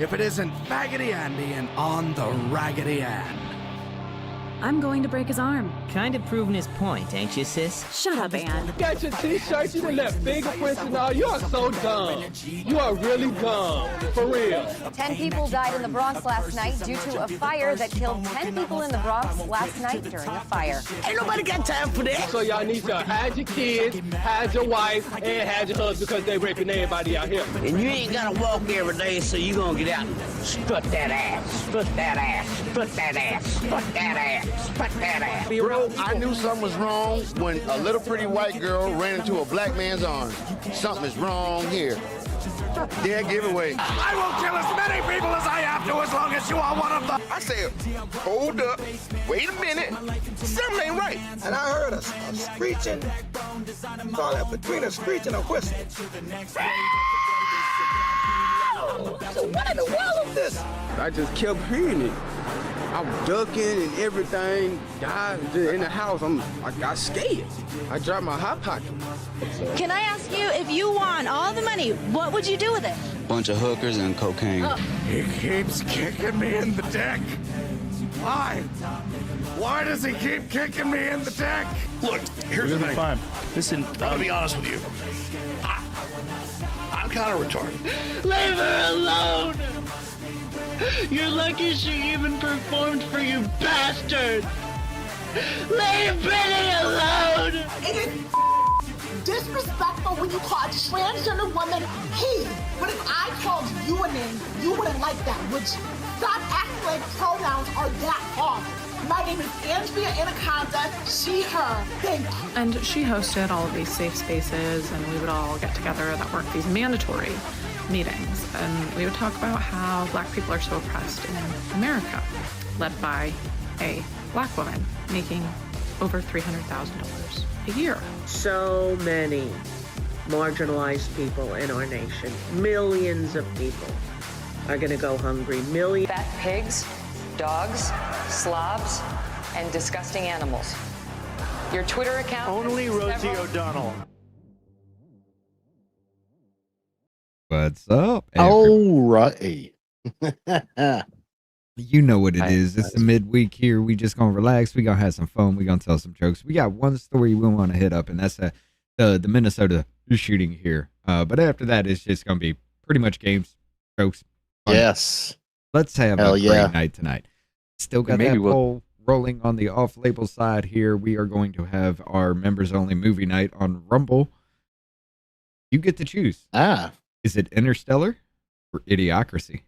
if it isn't Faggoty Andy and On the Raggedy Ann. I'm going to break his arm. Kind of proving his point, ain't you, sis? Shut up, Ann. Got your t-shirt, you done left fingerprints and all. You are so dumb. You are really dumb. For real. 10 people died in the Bronx last night due to a fire that killed 10 people in the Bronx last night during a fire. Ain't nobody got time for that. So y'all need to hide your kids, hide your wife, and hide your husband because they raping everybody out here. And you ain't gotta walk every day, so you gonna get out and strut that ass, strut that ass, strut that ass, strut that ass, strut that ass. Bro, I knew something was wrong when a little pretty white girl ran into a black man's arms. Something is wrong here. Dead giveaway. I will kill as many people as I have to as long as you are one of them. I said, hold up, wait a minute, something ain't right. And I heard a screeching, call it between a screech and a whistle. So what in the world is this? I just kept hearing it. I was ducking and everything. Guys in the house, I got scared. I dropped my hot pocket. Can I ask you, if you won all the money, what would you do with it? Bunch of hookers and cocaine. He keeps kicking me in the dick. Why? Why does he keep kicking me in the dick? Look, here's the thing. Fine. Listen, I'm gonna be honest with you. I'm kind of retarded. Leave her alone! You're lucky she even performed for you, bastard! Leave Benny alone! It is disrespectful when you call a transgender woman he. But if I called you a name, you wouldn't like that, would you? Stop acting like pronouns are that hard. My name is Andrea Anaconda, she, her. Thank you. And she hosted all of these safe spaces, and we would all get together that weren't these mandatory meetings. And we would talk about how Black people are so oppressed in America, led by a Black woman making over $300,000 a year. So many marginalized people in our nation, millions of people are going to go hungry. Millions. Fat pigs, dogs, slobs, and disgusting animals. Your Twitter account. Only Rosie O'Donnell. What's up? All right. You know what it is. It's the midweek here. We just gonna relax. We gonna have some fun. We gonna tell some jokes. We got one story we want to hit up, and that's the Minnesota shooting here. But after that, it's just gonna be pretty much games, jokes. Fun. Yes. Let's have a great night tonight. Still got that poll rolling on the off-label side here. We are going to have our members-only movie night on Rumble. You get to choose. Is it Interstellar or Idiocracy?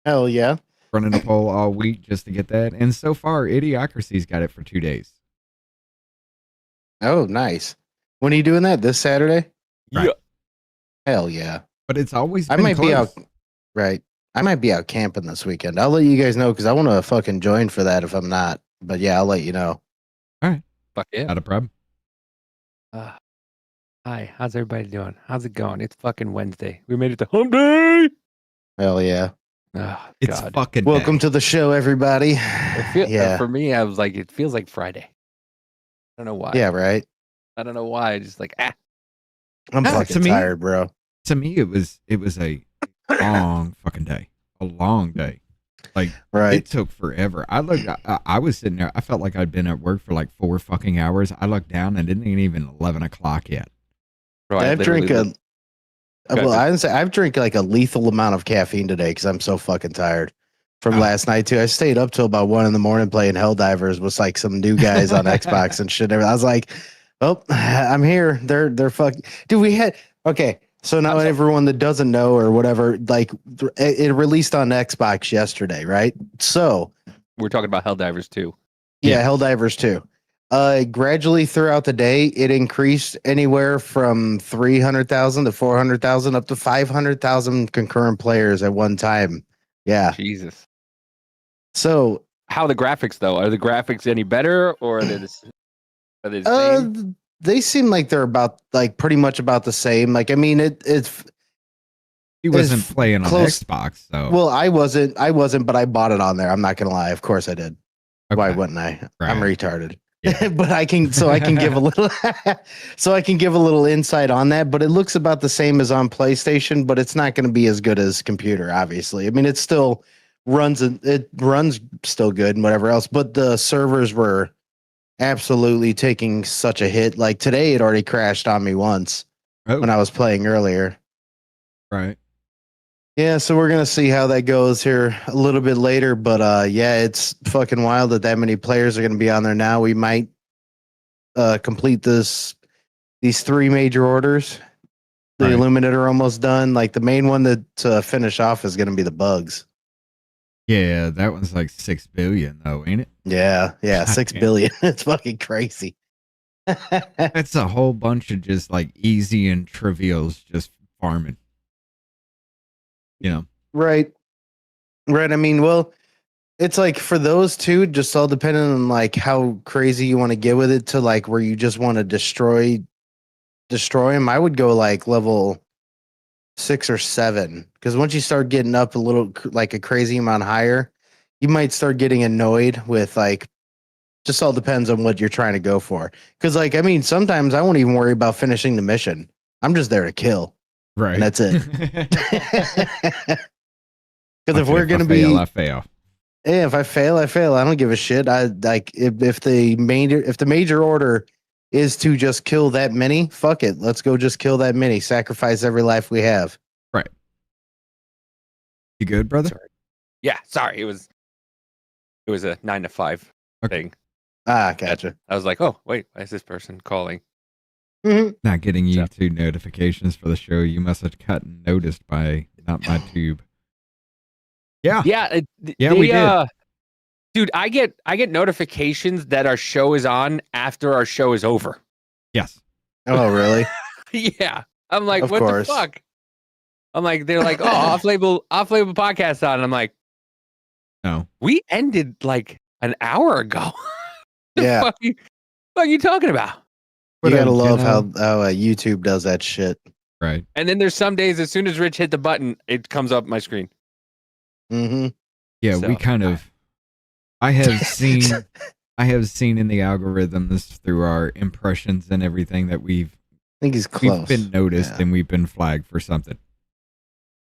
Hell yeah. Running a poll all week just to get that. And so far, Idiocracy's got it for 2 days. Oh, nice. When are you doing that? This Saturday? Right. Yeah. Hell yeah. But it's always been I might close. be out. Right. I might be out camping this weekend. I'll let you guys know because I want to fucking join for that if I'm not. But yeah, I'll let you know. All right. Fuck yeah. Not a problem. Hi, how's everybody doing? How's it going? It's fucking Wednesday. We made it to hump day. Hell yeah. Oh, it's God. fucking Welcome to the show, everybody. For me, I was like, it feels like Friday. I don't know why. Yeah, right. I don't know why. Just like, I'm fucking tired, bro. To me, it was a long fucking day. A long day. Like, it took forever. I was sitting there. I felt like I'd been at work for like 4 fucking hours. I looked down and it ain't even 11 o'clock yet. Bro, I've drank I've drank like a lethal amount of caffeine today because I'm so fucking tired from last night too. I stayed up till about 1 a.m. playing Helldivers with like some new guys on Xbox and shit. I was like, oh, I'm here. They're fucking dude. We had so now everyone that doesn't know or whatever, like it released on Xbox yesterday, right? So we're talking about Helldivers 2. Yeah, Helldivers 2. Gradually throughout the day, it increased anywhere from 300,000 to 400,000 up to 500,000 concurrent players at one time. Yeah. Jesus. So how are the graphics though? Are the graphics any better or are they the same? They seem like they're about like pretty much about the same. Like, I mean, it's he wasn't playing on Xbox, so well, I wasn't, but I bought it on there. I'm not gonna lie. Of course I did. Okay. Why wouldn't I? Right. I'm retarded. but I can give a little insight on that. But it looks about the same as on PlayStation, but it's not going to be as good as computer, obviously. I mean, it still runs still good and whatever else, but the servers were absolutely taking such a hit. Like today, it already crashed on me once when I was playing earlier. Right. Yeah, so we're gonna see how that goes here a little bit later, but yeah, it's fucking wild that many players are gonna be on there now. We might complete these 3 major orders. The Illuminator almost done. Like the main one to finish off is gonna be the bugs. Yeah, that one's like 6 billion though, ain't it? Yeah, God 6 damn. billion. It's fucking crazy. That's a whole bunch of just like easy and trivials just farming. You know. Right. I mean, well, it's like for those two, just all depending on like how crazy you want to get with it to like where you just want to destroy them. I would go like level 6 or 7, because once you start getting up a little like a crazy amount higher, you might start getting annoyed with like, just all depends on what you're trying to go for. Because like, I mean, sometimes I won't even worry about finishing the mission. I'm just there to kill. Right. And that's it. Because if we're going to I fail. Yeah, if I fail, I fail. I don't give a shit. I like if the major order is to just kill that many, fuck it. Let's go just kill that many. Sacrifice every life we have. Right. You good, brother? Sorry. Yeah, sorry. It was a 9 to 5 thing. Ah, gotcha. I was like, oh, wait, why is this person calling? Not getting YouTube notifications for the show. You must have cut and noticed by not my tube. Yeah. Yeah. We did. Dude, I get notifications that our show is on after our show is over. Yes. Oh, really? Yeah. I'm like, Of what course. the fuck? I'm like, they're like, oh, off-label podcast on. And I'm like, no. We ended like an hour ago. Yeah. What are you talking about? You gotta love how YouTube does that shit. Right. And then there's some days, as soon as Rich hit the button, it comes up my screen. Mm-hmm. Yeah, So, we kind of. I have seen in the algorithms through our impressions and everything that I think he's close. we've been noticed and we've been flagged for something.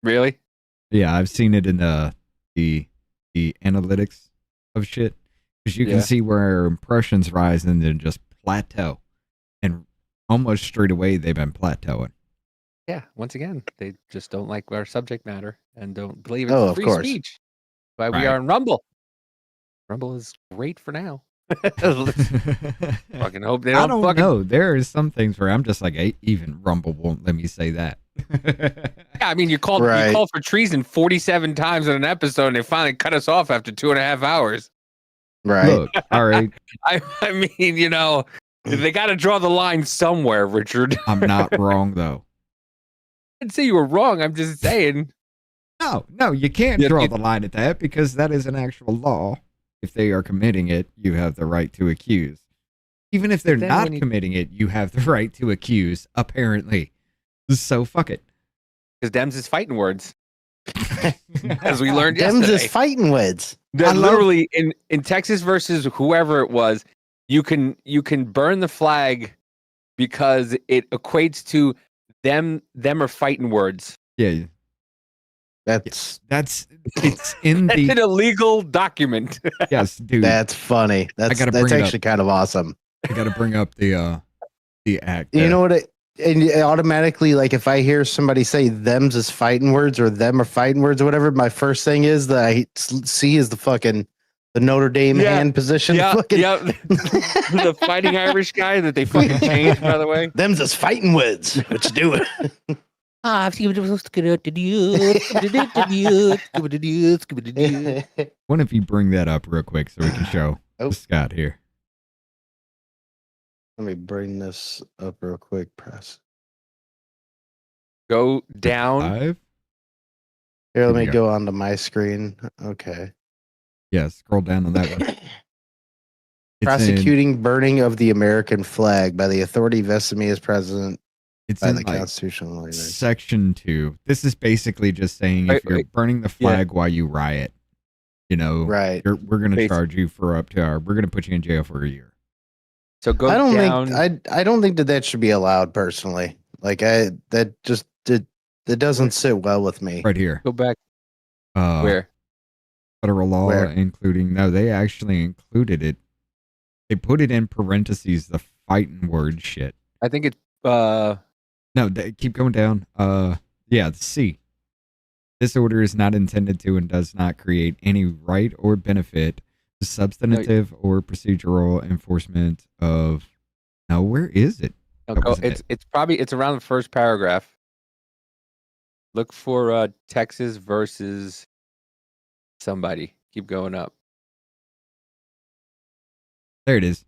Really? Yeah, I've seen it in the analytics of shit, because you can see where our impressions rise and then just plateau, and almost straight away they've been plateauing. Yeah. Once again, they just don't like our subject matter and don't believe Oh, in of free course. speech. Why we Right. are on Rumble. Rumble is great for now. Fucking hope they I don't, don't know. There are some things where I'm just like, even Rumble won't let me say that. Yeah, I mean, you called for treason 47 times in an episode, and they finally cut us off after 2.5 hours. Right. Look, all right. I mean, you know, they got to draw the line somewhere, Richard. I'm not wrong though. I didn't say you were wrong. I'm just saying. No, you can't draw the line at that, because that is an actual law. If they are committing it, you have the right to accuse. Even if they're not committing it, you have the right to accuse, apparently. So fuck it. Because Dems is fighting words. As we learned Dems yesterday. is fighting words. That literally in Texas versus whoever it was, you can burn the flag because it equates to them are fighting words. Yeah. That's it's in That's the an illegal document. Yes, dude. That's funny. That's actually kind of awesome. I got to bring up the act. You know what? And automatically, like if I hear somebody say "them's is fighting words" or "them are fighting words" or whatever, my first thing is that I see is the Notre Dame hand position. Yeah, the fighting Irish guy that they fucking changed, by the way. Them's is fighting words. What you doing? Why don't you bring that up real quick so we can show Scott here? Let me bring this up real quick, press. Go down. Live? Here, let me go onto my screen. Okay. Yeah, scroll down on that one. Prosecuting burning of the American flag by the authority vested me as president by the constitutional lawyer. Section 2. This is basically just saying if you're burning the flag while you riot, you know, right? We're going to charge you for we're going to put you in jail for a year. So go I don't down. think I don't think that should be allowed personally. Like that doesn't sit well with me. Right here. Go back. Where? Federal law, Where? including they actually included it. They put it in parentheses, the fighting word shit. I think it's No, keep going down. The C. This order is not intended to and does not create any right or benefit to substantive or procedural enforcement of. Now, where is it? It's around the first paragraph. Look for Texas versus somebody. Keep going up. There it is.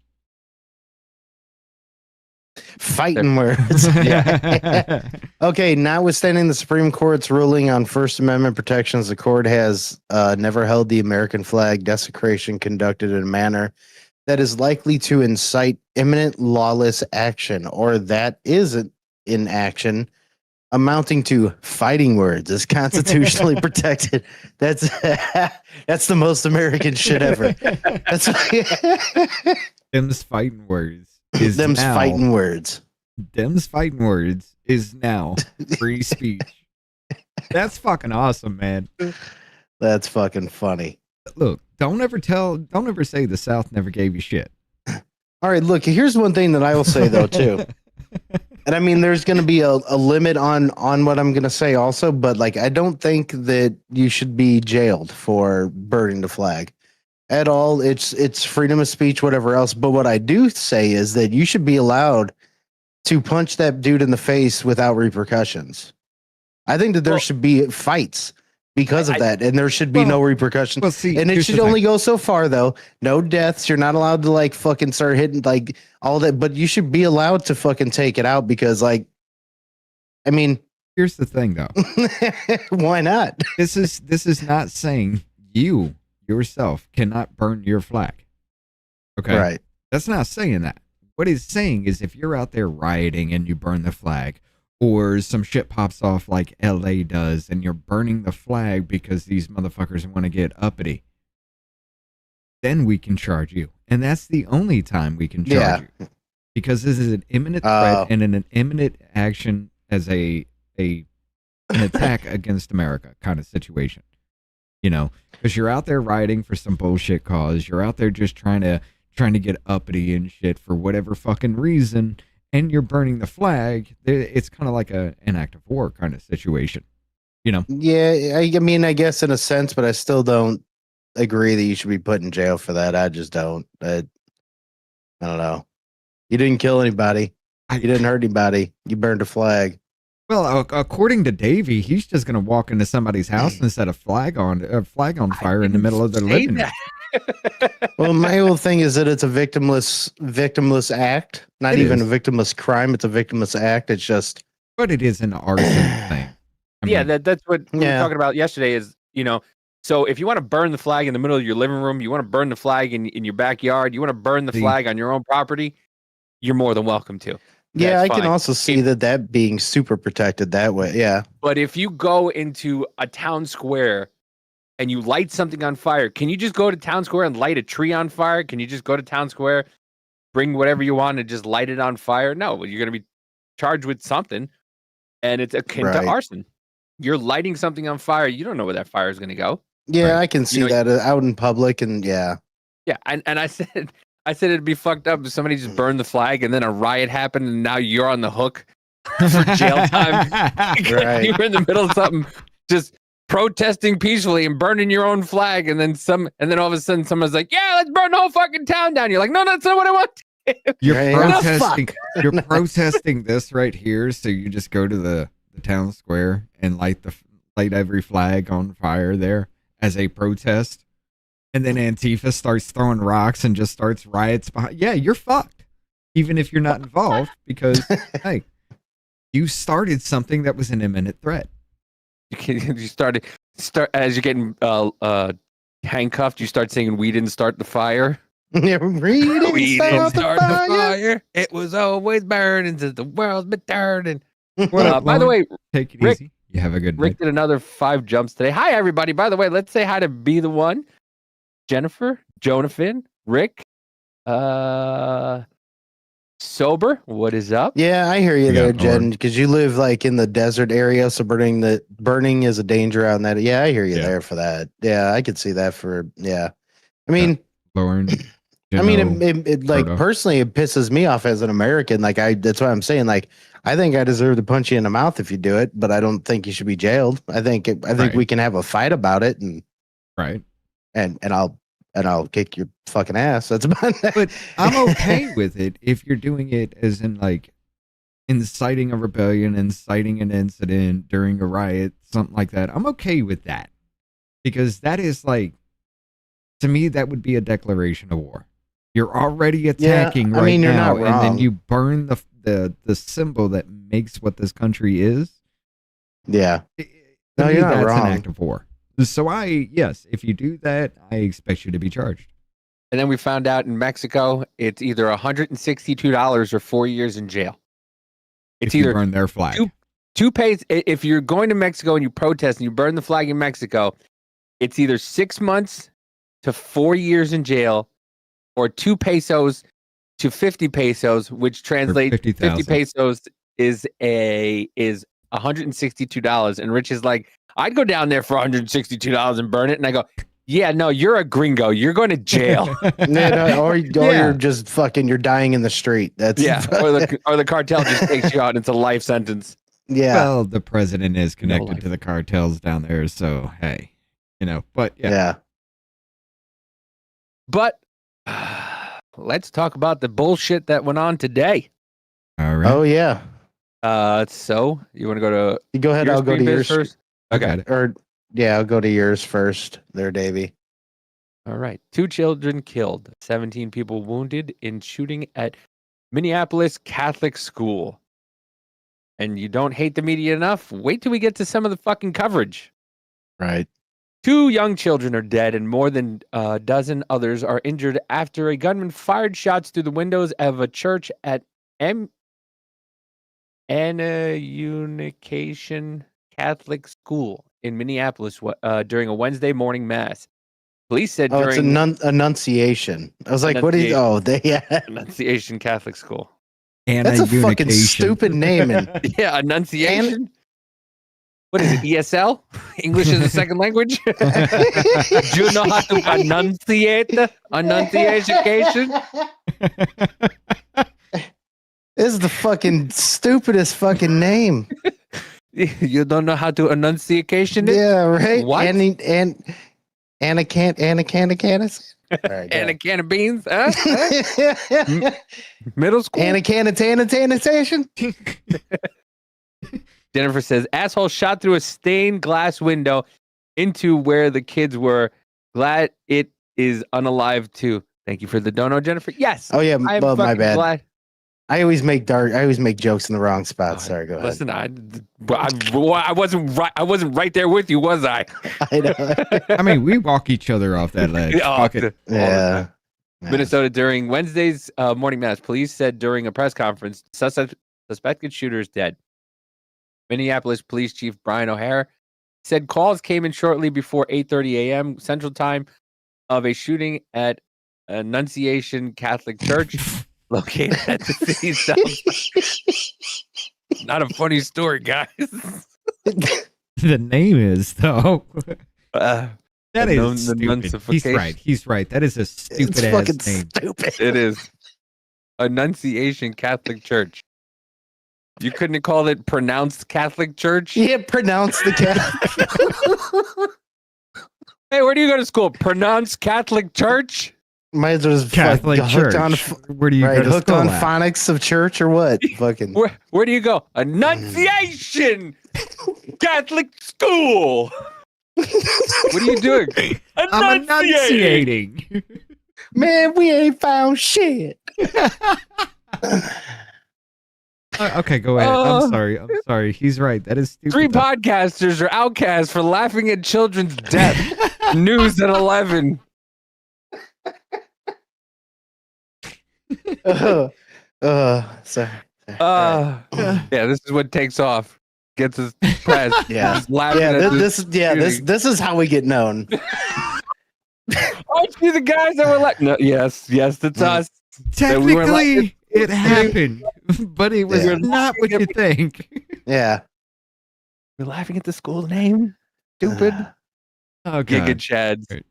Fighting words. Yeah. Okay, notwithstanding the Supreme Court's ruling on First Amendment protections, the court has never held the American flag desecration conducted in a manner that is likely to incite imminent lawless action, or that is in action amounting to fighting words is constitutionally protected. That's the most American shit ever. That's Them's fighting words. Them's fighting words. Them's fighting words is now free speech. That's fucking awesome, man. That's fucking funny. Look, don't ever say the South never gave you shit. All right, look, here's one thing that I will say though too. And I mean, there's going to be a limit on what I'm going to say also, but like, I don't think that you should be jailed for burning the flag at all. It's freedom of speech, whatever else. But what I do say is that you should be allowed to punch that dude in the face without repercussions. I think that there should be fights because of that, and there should be no repercussions. Well, see, and it should only go so far, though. No deaths. You're not allowed to like fucking start hitting like all that, but you should be allowed to fucking take it out because, like, I mean, here's the thing, though. Why not? This is not saying you yourself cannot burn your flag. Okay, right? That's not saying that. What it's saying is if you're out there rioting and you burn the flag, or some shit pops off like LA does and you're burning the flag because these motherfuckers want to get uppity, then we can charge you. And that's the only time we can charge you. Because this is an imminent threat and an imminent action as an attack against America kind of situation. You know, because you're out there rioting for some bullshit cause. You're out there just trying to get uppity and shit for whatever fucking reason. And you're burning the flag, it's kind of like an act of war kind of situation, you know? Yeah, I mean, I guess in a sense, but I still don't agree that you should be put in jail for that. I just don't. I don't know. You didn't kill anybody. You didn't hurt anybody. You burned a flag. Well, according to Davey, he's just going to walk into somebody's house and set a flag on fire in the middle of their living room. Well, my whole thing is that it's a victimless act, not even a victimless crime. It's a victimless act. It's just, but it is an arson thing. That's what we were talking about yesterday. Is so if you want to burn the flag in the middle of your living room, you want to burn the flag in your backyard, you want to burn the flag on your own property, you're more than welcome to. Yeah, I can also see that being super protected that way. Yeah, but if you go into a town square and you light something on fire, can you just go to town square and light a tree on fire? Can you just go to town square, bring whatever you want and just light it on fire? No, you're going to be charged with something, and it's akin to arson. You're lighting something on fire. You don't know where that fire is going to go. Yeah, I can see that out in public, and yeah. And I said it'd be fucked up if somebody just burned the flag and then a riot happened and now you're on the hook for jail time. Right. You're in the middle of something, just protesting peacefully and burning your own flag, and then all of a sudden someone's like, "Yeah, let's burn the whole fucking town down." You're like, "No, that's not what I want." You're protesting this right here, so you just go to the town square and light every flag on fire there as a protest, and then Antifa starts throwing rocks and just starts riots behind. Yeah, you're fucked, even if you're not involved, because hey, you started something that was an imminent threat. You start as you're getting handcuffed. You start saying, "We didn't start the fire." We didn't start the fire. It was always burning since the world's been turning. By the way, take it Rick, easy. You have a good Rick night. did another 5 jumps today. Hi, everybody. By the way, let's say hi to Be the One, Jennifer, Jonathan, Rick, Sober, what is up? Yeah, I hear you there, Jen, because you live like in the desert area, so burning is a danger out in that. Yeah, I hear you there for that. Yeah, I could see that for I mean, Lauren. I mean, it like personally, it pisses me off as an American. Like that's why I'm saying, like, I think I deserve to punch you in the mouth if you do it, but I don't think you should be jailed. I think we can have a fight about it, and I'll kick your fucking ass. That's about that. But I'm okay with it if you're doing it as in like inciting a rebellion, inciting an incident during a riot, something like that. I'm okay with that because that is like, to me, that would be a declaration of war. You're already attacking now, and then you burn the symbol that makes what this country is. Yeah, To me, you're not that's wrong. an act of war. So yes, if you do that, I expect you to be charged. And then we found out in Mexico, it's either $162 or 4 years in jail. It's if you either burn their flag. Two pays. If you're going to Mexico and you protest and you burn the flag in Mexico, it's either 6 months to 4 years in jail, or 2 pesos to 50 pesos, which translates 50 pesos is $162. And Rich is like, I'd go down there for $162 and burn it. And I go, yeah, no, you're a gringo. You're going to jail. Or you're just fucking, you're dying in the street. That's or the cartel just takes you out and it's a life sentence. Yeah. Well, the president is connected to the cartels down there, so hey, but yeah. But let's talk about the bullshit that went on today. All right. Oh yeah. So you want to go to? You go ahead. I'll go to yours first. Okay. I'll go to yours first. There, Davey. All right. 2 children killed, 17 people wounded in shooting at Minneapolis Catholic School. And you don't hate the media enough? Wait till we get to some of the fucking coverage. Right. 2 young children are dead and more than a dozen others are injured after a gunman fired shots through the windows of a church at Annunciation Catholic School in Minneapolis during a Wednesday morning mass. Police said it's Annunciation. I was like, what is? Oh, Annunciation Catholic School. That's a fucking stupid name. Yeah, Annunciation. What is it? ESL? English is a second language? Do you know how to enunciate? Annunciation? This is the fucking stupidest fucking name. You don't know how to enunciation it? Yeah, right. What? And a can of canis. And a can of beans? Huh? Middle school? And a can of sanitation. Jennifer says, asshole shot through a stained glass window into where the kids were. Glad it is unalive too. Thank you for the dono, Jennifer. Yes. Oh yeah, well, my bad. Glad. I always make jokes in the wrong spot. Sorry, go ahead. Listen, I wasn't right. I wasn't right there with you, was I? I know. I mean, we walk each other off that ledge. Yeah. Minnesota during Wednesday's morning mass, police said during a press conference, suspected shooter is dead. Minneapolis Police Chief Brian O'Hare said calls came in shortly before 8:30 a.m. Central Time of a shooting at Annunciation Catholic Church located at the city's south side. Not a funny story, guys. The name is, though. That is stupid. He's right. That is a stupid ass name. Stupid. It is. Annunciation Catholic Church. You couldn't have called it Pronounced Catholic Church? Yeah, pronounce the Catholic. Hey, where do you go to school? Pronounced Catholic Church? Might as well just Catholic Church. Where do you go to hooked school on phonics of church or what? Fucking. Where do you go? Annunciation Catholic School. What are you doing? I'm enunciating. Man, we ain't found shit. Okay, go ahead. I'm sorry. He's right. That is stupid. 3 podcasters are outcast for laughing at children's death. News at 11. Sorry. Yeah, this is what takes off. Gets us press. Yeah. This is how we get known. Aren't you the guys that were like? No, yes, it's us. Technically, It happened, but it was not what you think. Yeah. You're laughing at the school name? Stupid. Oh, God. Giga Chads. Right.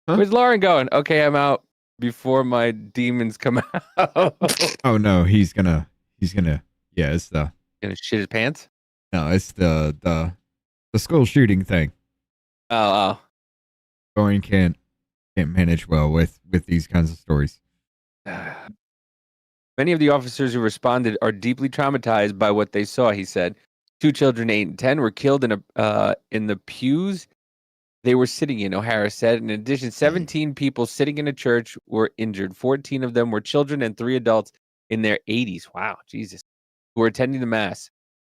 Huh? Where's Lauren going? Okay, I'm out before my demons come out. Oh no, he's gonna. Yeah, it's the. Gonna shit his pants? No, it's the school shooting thing. Oh. Lauren can't manage well with these kinds of stories. Many of the officers who responded are deeply traumatized by what they saw, he said. 2 children, 8 and 10, were killed in the pews they were sitting in, O'Hara said. In addition, 17 people sitting in a church were injured. 14 of them were children and 3 adults in their 80s. Wow, Jesus. Who were attending the mass.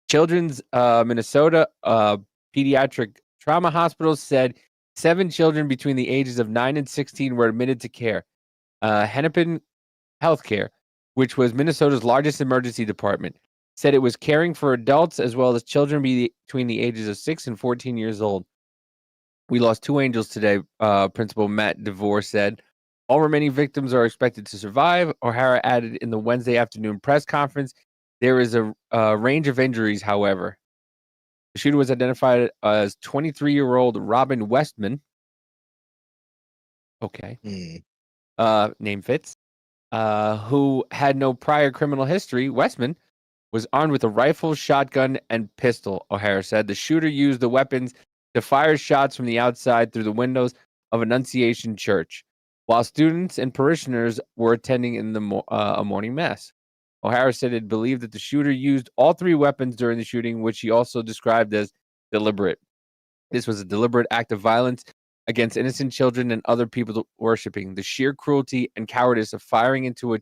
Children's Minnesota pediatric trauma hospital said 7 children between the ages of 9 and 16 were admitted to care. Hennepin Healthcare, which was Minnesota's largest emergency department, said it was caring for adults as well as children between the ages of 6 and 14 years old. We lost 2 angels today, Principal Matt DeVore said. All remaining victims are expected to survive. O'Hara added in the Wednesday afternoon press conference, there is a range of injuries, however. The shooter was identified as 23-year-old Robin Westman. Okay. Name fits. Who had no prior criminal history. Westman was armed with a rifle, shotgun, and pistol, O'Hara said. The shooter used the weapons to fire shots from the outside through the windows of Annunciation Church, while students and parishioners were attending in a morning mass. O'Hara said it believed that the shooter used all 3 weapons during the shooting, which he also described as deliberate. This was a deliberate act of violence against innocent children and other people worshiping. The sheer cruelty and cowardice of firing into a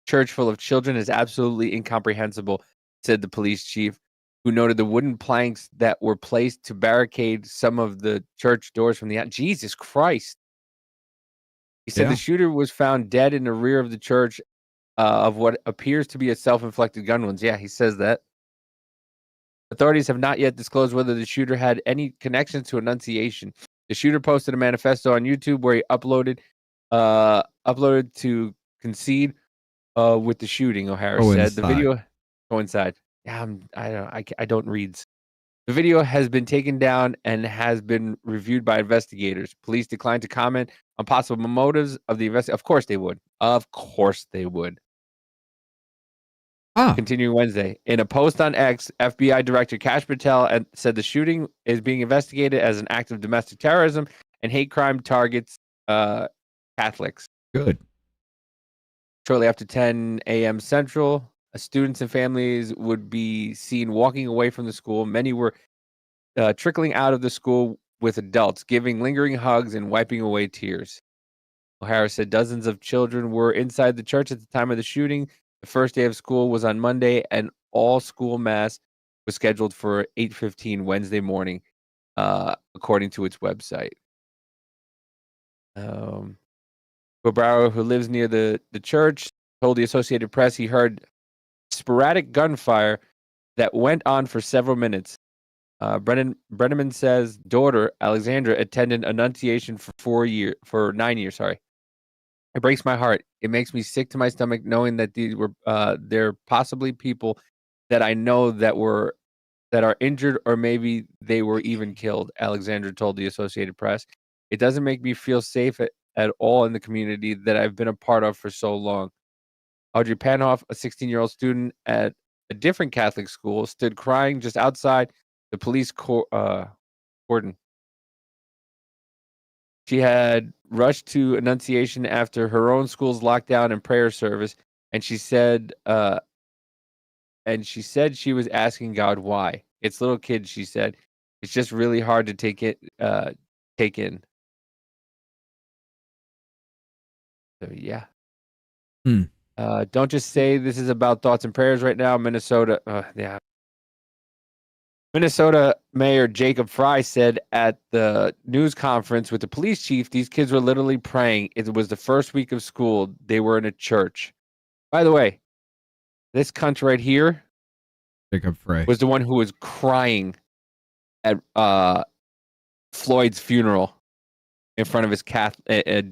church full of children is absolutely incomprehensible, said the police chief, who noted the wooden planks that were placed to barricade some of the church doors from the out. Jesus Christ. He said the shooter was found dead in the rear of the church of what appears to be a self-inflicted gun wounds. Yeah, he says that. Authorities have not yet disclosed whether the shooter had any connections to Annunciation. The shooter posted a manifesto on YouTube where he uploaded to concede with the shooting, O'Hara said. The video coincide. Yeah, I don't read. The video has been taken down and has been reviewed by investigators. Police declined to comment on possible motives of the investigation. Of course they would. Of course they would. Continuing Wednesday. In a post on X, FBI Director Kash Patel said the shooting is being investigated as an act of domestic terrorism and hate crime targets Catholics. Good. Shortly after 10 a.m. Central, students and families would be seen walking away from the school. Many were trickling out of the school with adults, giving lingering hugs and wiping away tears. O'Hara said dozens of children were inside the church at the time of the shooting. The first day of school was on Monday, and all school mass was scheduled for 8:15 Wednesday morning, according to its website. Bobaro, who lives near the church, told the Associated Press he heard sporadic gunfire that went on for several minutes. Brenneman says daughter Alexandra attended Annunciation for 9 years. Sorry, it breaks my heart. It makes me sick to my stomach knowing that these were there are possibly people that I know that are injured or maybe they were even killed. Alexandra told the Associated Press. It doesn't make me feel safe at all in the community that I've been a part of for so long. Audrey Panhoff, a 16-year-old student at a different Catholic school, stood crying just outside the police cordon. She had rushed to Annunciation after her own school's lockdown and prayer service, and she said she was asking God why. It's little kids, she said. It's just really hard to take in. So yeah. Don't just say this is about thoughts and prayers right now. Minnesota Mayor Jacob Fry said at the news conference with the police chief, these kids were literally praying. It was the first week of school. They were in a church. By the way, this cunt right here, Jacob Fry, was the one who was crying at Floyd's funeral in front of his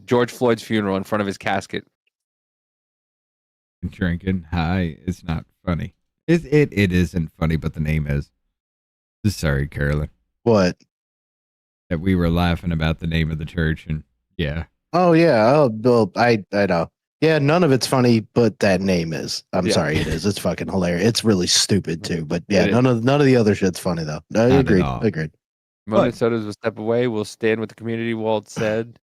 George Floyd's funeral in front of his casket. drinking. Hi, it's not funny. It isn't funny, but the name is. Sorry, Carolyn. What? That we were laughing about the name of the church, and yeah. Oh yeah. Oh, well, I know. Yeah, none of it's funny, but that name is. I'm sorry, it is. It's fucking hilarious. It's really stupid too, but yeah, none of the other shit's funny though. I agreed. Agreed. Minnesota's will step away. We'll stand with the community, Walt said.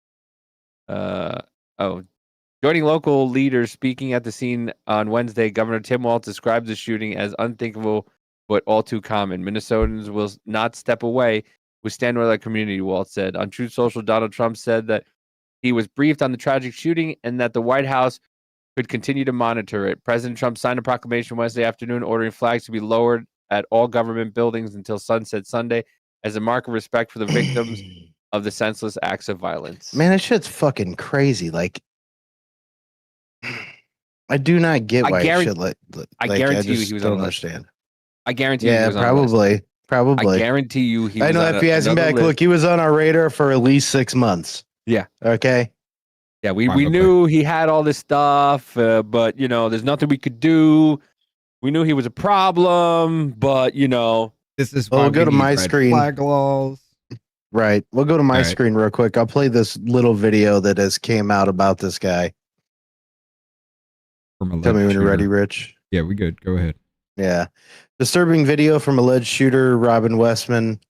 Joining local leaders speaking at the scene on Wednesday, Governor Tim Walz described the shooting as unthinkable but all too common. Minnesotans will not step away. We stand with our community, Walz said. On Truth Social, Donald Trump said that he was briefed on the tragic shooting and that the White House could continue to monitor it. President Trump signed a proclamation Wednesday afternoon ordering flags to be lowered at all government buildings until sunset Sunday as a mark of respect for the victims of the senseless acts of violence. Man, that shit's fucking crazy. Like, I do not get why shit like I guarantee you he was don't understand. I guarantee you he was probably. I guarantee you he was I know on FBI's another back. list. Look, he was on our radar for at least 6 months. Yeah. Okay. Yeah, we knew he had all this stuff, but, there's nothing we could do. We knew he was a problem, but, This is why we'll go to my screen. Flag laws. Right. We'll go to my screen real quick. I'll play this little video that has came out about this guy. Tell me when you're ready, Rich. Yeah, we good. Go ahead. Yeah. Disturbing video from alleged shooter Robin Westman.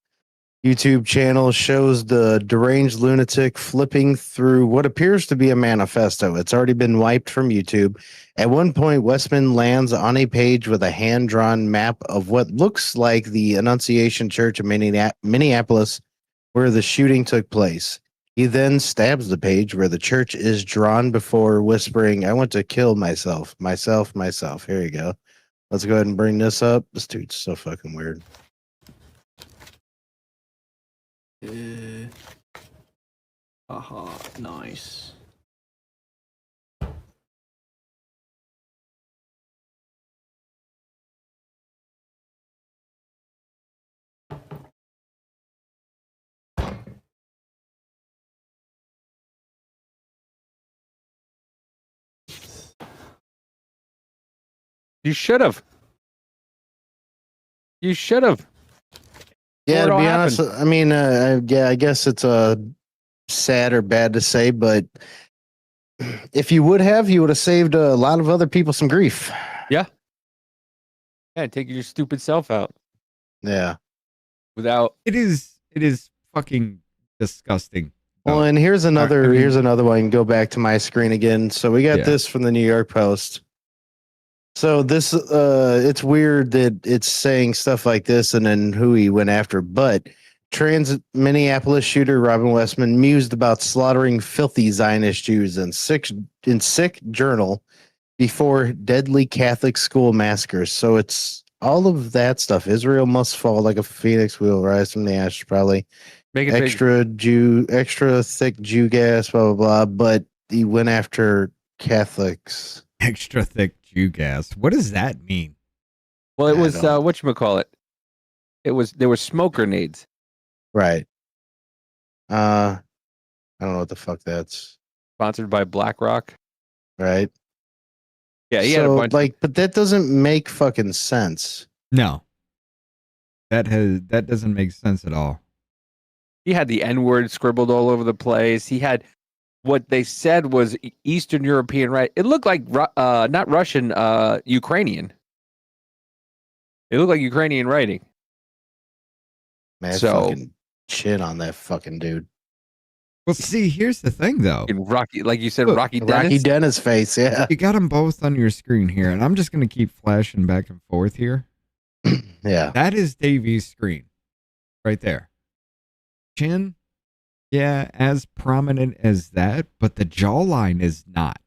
YouTube channel shows the deranged lunatic flipping through what appears to be a manifesto. It's already been wiped from YouTube. At one point, Westman lands on a page with a hand-drawn map of what looks like the Annunciation Church of Minneapolis, where the shooting took place. He then stabs the page where the church is drawn before whispering, "I want to kill myself, myself, myself." Here you go. Let's go ahead and bring this up. This dude's so fucking weird. Nice. You should have. Yeah, to be honest, I mean, yeah, I guess it's sad or bad to say, but if you would have saved a lot of other people some grief. Yeah. Yeah, take your stupid self out. Yeah. Without it is fucking disgusting. Well, and here's another one. Go back to my screen again. So we got this from the New York Post. So this, it's weird that it's saying stuff like this and then who he went after, but trans Minneapolis shooter Robin Westman mused about slaughtering filthy Zionist Jews in sick journal before deadly Catholic school massacres. So it's all of that stuff. Israel must fall like a phoenix. We'll rise from the ashes. Probably make it extra thick Jew gas. Blah blah blah. But he went after Catholics. Extra thick Jew gas. What does that mean? Well, it was whatchamacallit. There were smoke grenades. Right. I don't know what the fuck that's. Sponsored by BlackRock. Right. Yeah, he had a bunch but that doesn't make fucking sense. No. That doesn't make sense at all. He had the N-word scribbled all over the place. He had what they said was Eastern European, right? It looked like not Russian, Ukrainian. It looked like Ukrainian writing. Man, fucking chin on that fucking dude. Well, see, here's the thing, though. In Rocky, like you said, Look, Rocky Dennis. Rocky Dennis face, yeah. You got them both on your screen here, and I'm just going to keep flashing back and forth here. Yeah. That is Davies' screen. Right there. Chin, yeah, as prominent as that, but the jawline is not.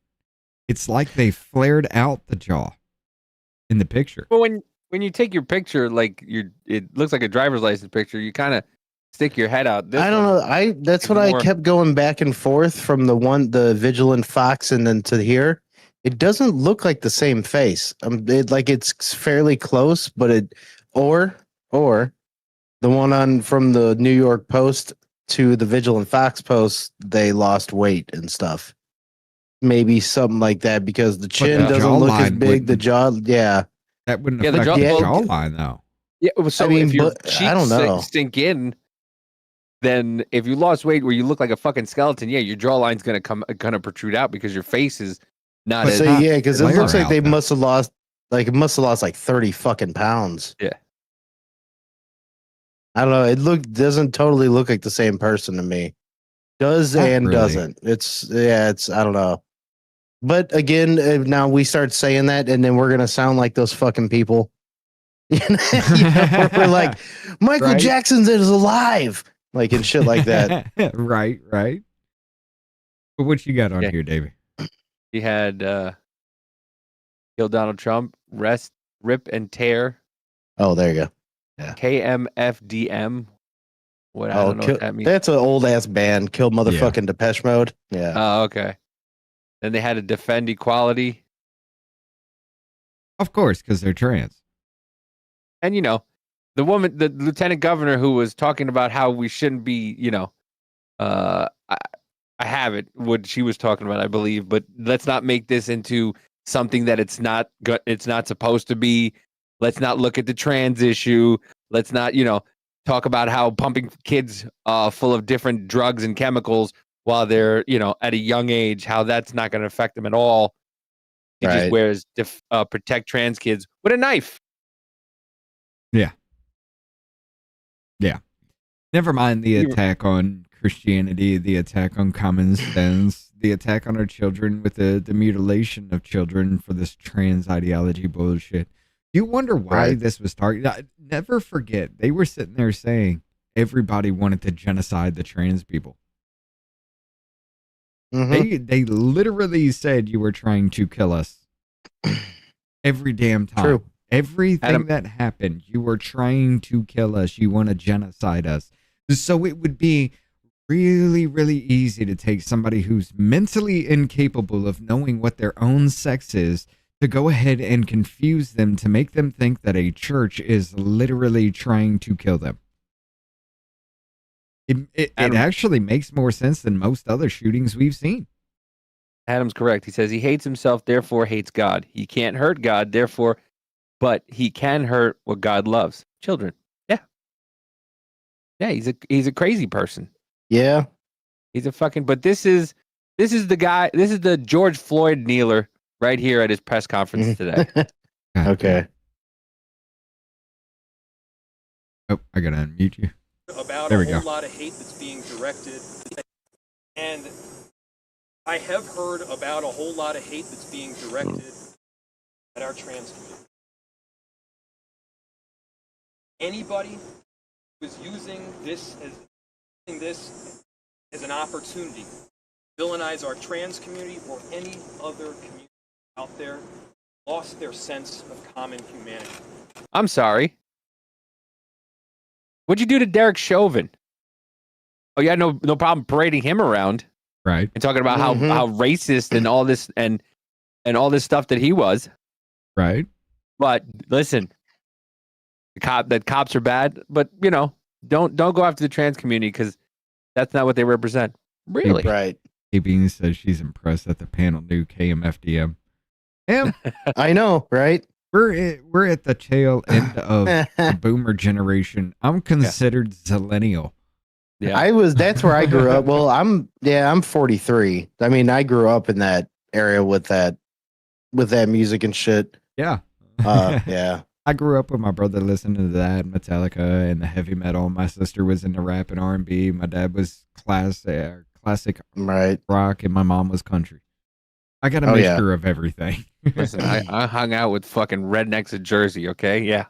It's like they flared out the jaw in the picture. Well, when you take your picture, like it looks like a driver's license picture, you kind of stick your head out. I don't know. That's what I kept going back and forth from the Vigilant Fox and then to here. It doesn't look like the same face. It's fairly close, but or the one from the New York Post to the Vigilant Fox post, they lost weight and stuff. maybe something like that because the chin the doesn't look as jawline big. The wouldn't- jaw, yeah. That wouldn't Yeah, the affect the jaw- jawline though. Yeah, well, so I mean, if your but cheeks I don't know. sink in, then if you lost weight where you look like a fucking skeleton, yeah, your jawline's gonna protrude out because your face is not But as. so yeah, because it Flare looks like out, they though. must have lost like 30 fucking pounds. Yeah. I don't know. It doesn't totally look like the same person to me. Does Not and really. doesn't. It's I don't know. But again, now we start saying that, and then we're gonna sound like those fucking people. We're like Michael Right. Jackson is alive, like and shit like that. Right. But what you got on Yeah. here, Davey? He had kill Donald Trump, rest, rip and tear, Oh, there you go. KMFDM. What I don't know what that means. That's an old ass band. Kill motherfucking Depeche Mode. Yeah. Oh, okay. Then they had to defend equality, Of course, because they're trans. and the woman, the lieutenant governor, who was talking about how we shouldn't be, I have it. What she was talking about, I believe, but let's not make this into something that it's not. It's not supposed to be. Let's not look at the trans issue. Let's not, talk about how pumping kids full of different drugs and chemicals while they're, at a young age, how that's not going to affect them at all. He just Right. wears protect trans kids with a knife. Yeah. Never mind the attack on Christianity, the attack on common sense, the attack on our children with the mutilation of children for this trans ideology bullshit. You wonder why Right. this was targeted. Never forget, they were sitting there saying everybody wanted to genocide the trans people. Mhm. They literally said you were trying to kill us every damn time. True. Everything Adam- that happened, you were trying to kill us. You want to genocide us. So it would be really, really easy to take somebody who's mentally incapable of knowing what their own sex is to go ahead and confuse them to make them think that a church is literally trying to kill them. It actually makes more sense than most other shootings we've seen. Adam's correct. He says he hates himself, therefore hates God. He can't hurt God, therefore, but he can hurt what God loves. Children. Yeah. Yeah, he's a crazy person. Yeah. He's a fucking, but this is the guy, this is the George Floyd kneeler right here at his press conference today. Okay. Oh, I gotta unmute you. About There a we whole go. lot of hate that's being directed. And I have heard about a whole lot of hate that's being directed at our trans community. Anybody who is using this as an opportunity to villainize our trans community or any other community out there lost their sense of common humanity. I'm sorry. What'd you do to Derek Chauvin? Oh, yeah, no problem parading him around. Right. And talking about how racist and all this and all this stuff that he was. Right. But listen, cops are bad, but don't go after the trans community because that's not what they represent. Really? Right. Bean says she's impressed that the panel knew KMFDM. I know, right? We're at the tail end of the boomer generation. I'm considered zillennial. Yeah. That's where I grew up. Well, I'm 43. I mean, I grew up in that area with that music and shit. Yeah. Yeah. I grew up with my brother listening to that, Metallica, and the heavy metal. My sister was into rap and R&B. My dad was classic rock, and my mom was country. I got a mixture of everything. Listen, I hung out with fucking rednecks in Jersey, okay? Yeah.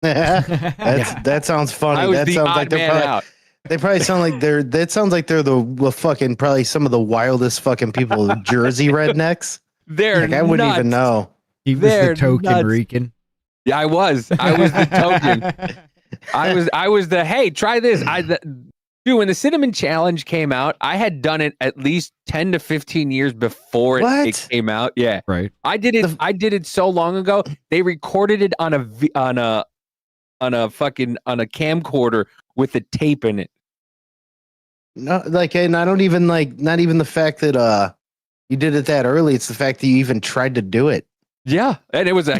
That sounds funny. I was That the sounds odd like man out. they probably sound like that sounds like they're the fucking probably some of the wildest fucking people, Jersey rednecks. They're I wouldn't nuts. even know. He was They're the token nuts. Rican. Yeah, I was the token. I was the, hey, try this. Dude, when the cinnamon challenge came out, I had done it at least 10 to 15 years before it came out. Yeah. Right. I did it so long ago. They recorded it on a camcorder with the tape in it. No, and I don't even not even the fact that You did it that early. It's the fact that you even tried to do it. Yeah, and it was a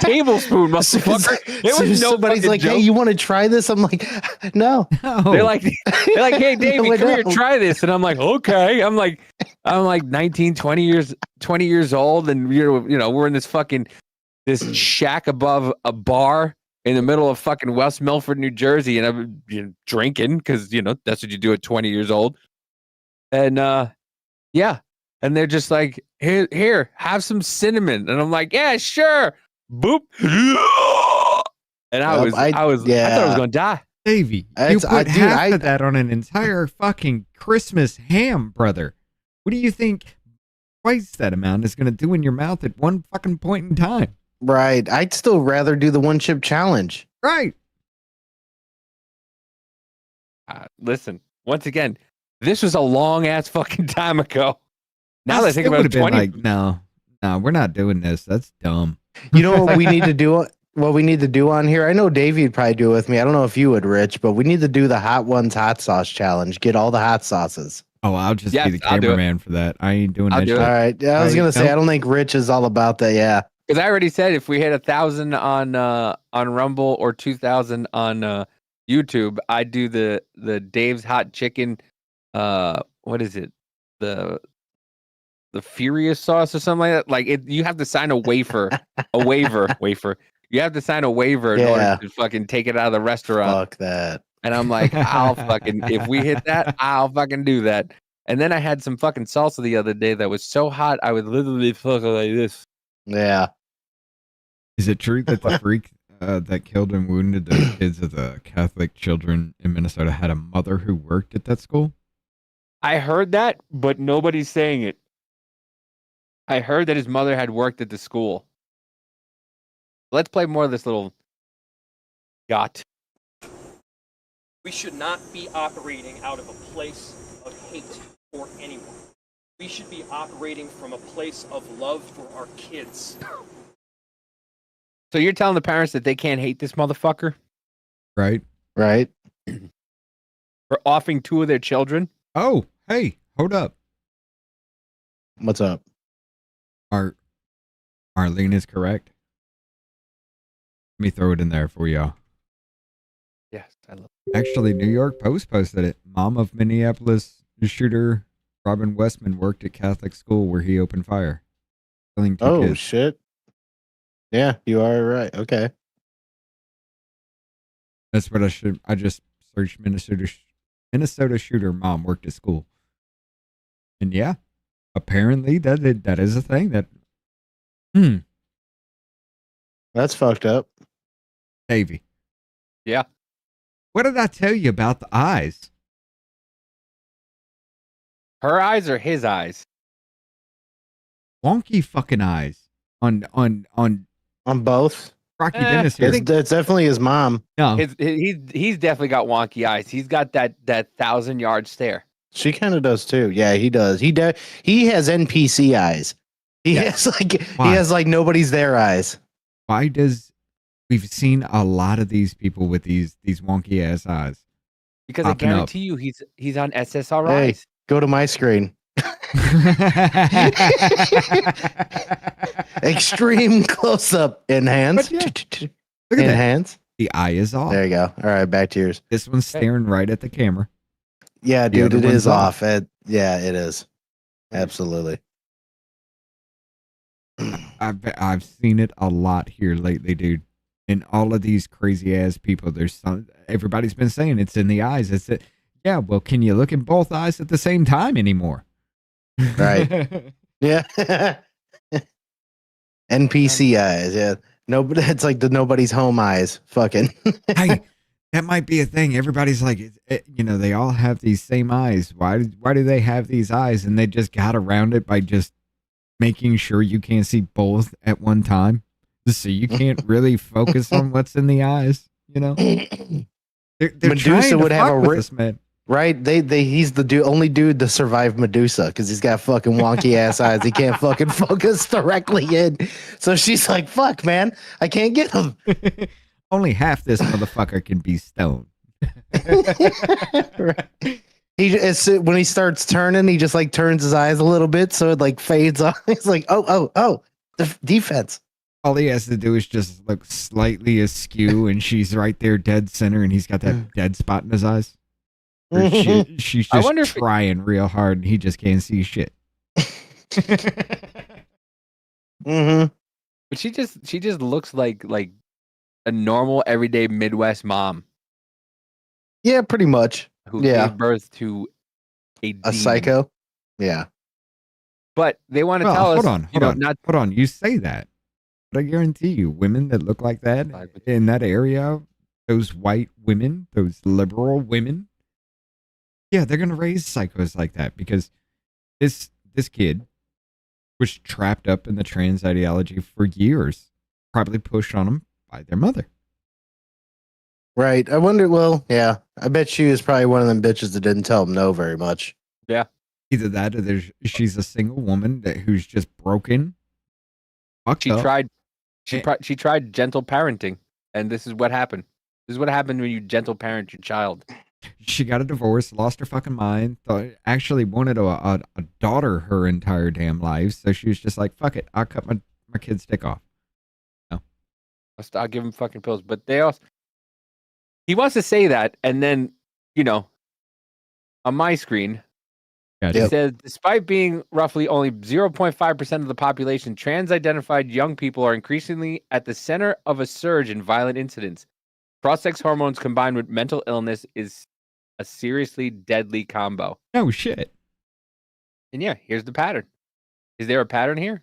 tablespoon, motherfucker. It was Somebody's like, joke. "Hey, you want to try this?" I'm like, "No." They're like, "Hey, Davey, No, come here, try this." And I'm like, "Okay." I'm like 19, 20 years old, and we're in this shack above a bar in the middle of fucking West Milford, New Jersey, and I'm drinking because that's what you do at 20 years old. And yeah. And they're just like, here, have some cinnamon. And I'm like, yeah, sure. Boop. And I thought I was going to die. Davey, you put half of that on an entire fucking Christmas ham, brother. What do you think twice that amount is going to do in your mouth at one fucking point in time? Right. I'd still rather do the one chip challenge. Right. Listen, once again, this was a long ass fucking time ago. Now that I think It about would it, have been like, no, we're not doing this. That's dumb. You know what we need to do? What we need to do on here? I know Davey would probably do it with me. I don't know if you would, Rich, but we need to do the Hot Ones hot sauce challenge. Get all the hot sauces. Oh, I'll just be the cameraman for that. I ain't doing that shit. All right. Yeah, I was gonna say I don't think Rich is all about that. Yeah. Because I already said if we hit 1,000 on Rumble or 2,000 on YouTube, I'd do the Dave's Hot Chicken. What is it? The Furious sauce or something like that. Like you have to sign a waiver. You have to sign a waiver in order to fucking take it out of the restaurant. Fuck that. And I'm like, if we hit that, I'll fucking do that. And then I had some fucking salsa the other day that was so hot I would literally fuck like this. Yeah. Is it true that the freak that killed and wounded those kids of the Catholic children in Minnesota had a mother who worked at that school? I heard that, but nobody's saying it. I heard that his mother had worked at the school. Let's play more of this little yacht. We should not be operating out of a place of hate for anyone. We should be operating from a place of love for our kids. So you're telling the parents that they can't hate this motherfucker? Right. Right. For offing 2 of their children? Oh, hey, hold up. What's up? Arlene is correct. Let me throw it in there for y'all. Yes, I love it. Actually, New York Post posted it. Mom of Minneapolis shooter Robin Westman worked at Catholic school where he opened fire. Killing 2 kids. Shit. Yeah, you are right. Okay. That's what I just searched Minnesota shooter mom worked at school. And yeah, apparently that is a thing that That's fucked up. Davey. Yeah. What did I tell you about the eyes? Her eyes or his eyes? Wonky fucking eyes. On both. Rocky Dennis here. It's definitely his mom. No. He's definitely got wonky eyes. He's got that 1,000-yard stare. She kind of does too. Yeah, he does. He has NPC eyes. He has like nobody's there eyes. Why does we've seen a lot of these people with these wonky ass eyes? Because I guarantee you he's on SSRIs. Hey, go to my screen. Extreme close up. Enhance. Yeah. Look at Enhance. That. The eye is off. There you go. All right, back to yours. This one's staring right at the camera. Yeah, dude, it is off. Yeah, it is. Absolutely. I've seen it a lot here lately, dude. And all of these crazy ass people, everybody's been saying it's in the eyes. Yeah, well, can you look in both eyes at the same time anymore? Right. Yeah. NPC eyes. Yeah. Nobody. It's like the nobody's home eyes. Fucking. Hey, that might be a thing. Everybody's like, they all have these same eyes. Why do they have these eyes? And they just got around it by just making sure you can't see both at one time, so you can't really focus on what's in the eyes. They're Medusa would have a this man. Right? He's the only dude to survive Medusa because he's got fucking wonky ass eyes. He can't fucking focus directly in. So she's like, "Fuck, man, I can't get him." Only half this motherfucker can be stoned. Right. When he starts turning, he just like turns his eyes a little bit, so it like fades off. He's like, oh, defense. All he has to do is just look slightly askew, and she's right there, dead center, and he's got that dead spot in his eyes. Or she's just trying real hard, and he just can't see shit. But she just looks like a normal everyday Midwest mom. Yeah, pretty much. Who gave birth to a psycho. Yeah. But they want to tell us. Hold on. You say that, but I guarantee you, women that look like that in that area, those white women, those liberal women, yeah, they're gonna raise psychos like that because this kid was trapped up in the trans ideology for years, probably pushed on him by their mother. Right. I wonder. Well, yeah. I bet she was probably one of them bitches that didn't tell him no very much. Yeah. Either that, or she's a single woman who's just broken. She tried gentle parenting, and this is what happened. This is what happened when you gentle parent your child. She got a divorce, lost her fucking mind. Actually wanted a daughter her entire damn life, so she was just like, "Fuck it, I'll cut my kid's dick off." No, I'll give him fucking pills. But he wants to say that, and then on my screen, it says, despite being roughly only 0.5% of the population, trans-identified young people are increasingly at the center of a surge in violent incidents. Cross-sex hormones combined with mental illness is a seriously deadly combo. Oh, shit. And yeah, here's the pattern. Is there a pattern here?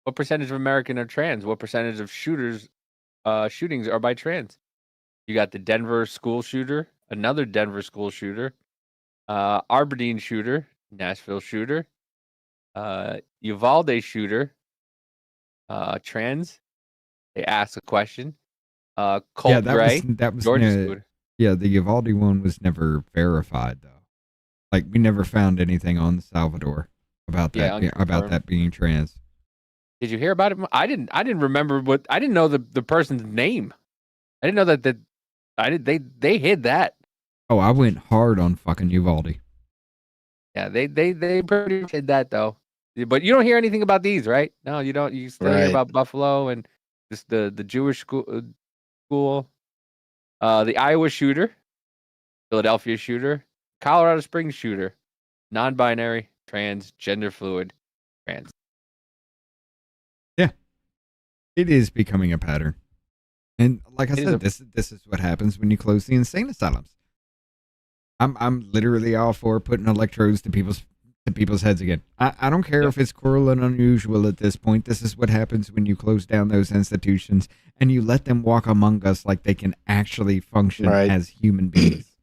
What percentage of Americans are trans? What percentage of shootings are by trans? You got the Denver school shooter, another Denver school shooter, Aberdeen shooter, Nashville shooter, Uvalde shooter, trans. They asked a question. Colt Gray, that was Georgia shooter. Yeah, the Uvalde one was never verified though. Like we never found anything on Salvador about that about that being trans. Did you hear about it? I didn't remember I didn't know the person's name. I didn't know that they hid that. Oh, I went hard on fucking Uvalde. Yeah, they pretty much did that though. But you don't hear anything about these, right? No, you don't. You still hear about Buffalo and just the Jewish school, the Iowa shooter, Philadelphia shooter, Colorado Springs shooter, non-binary, trans, gender fluid, trans. Yeah, it is becoming a pattern. And like I said, this is what happens when you close the insane asylums. I'm literally all for putting electrodes to people's heads again. I don't care if it's cruel and unusual at this point. This is what happens when you close down those institutions and you let them walk among us like they can actually function as human beings.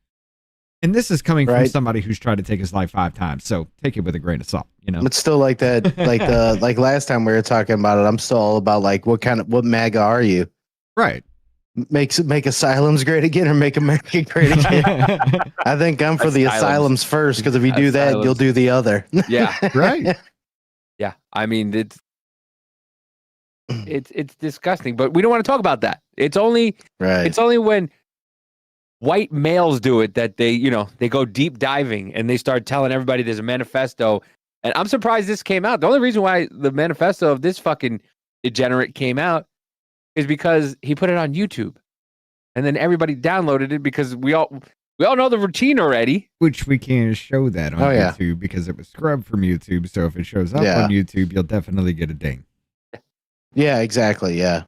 And this is coming from somebody who's tried to take his life 5 times, so take it with a grain of salt. It's still like that. Like last time we were talking about it. I'm still all about like what MAGA are you? Right. Make asylums great again or make America great again. I think I'm for the asylums first, because if you do that, you'll do the other. Yeah. Right. Yeah. I mean, it's disgusting, but we don't want to talk about that. It's only when white males do it that they go deep diving and they start telling everybody there's a manifesto. And I'm surprised this came out. The only reason why the manifesto of this fucking degenerate came out is because he put it on YouTube, and then everybody downloaded it because we all know the routine already. Which we can't show that on YouTube because it was scrubbed from YouTube. So if it shows up on YouTube, you'll definitely get a ding. Yeah, exactly. Yeah.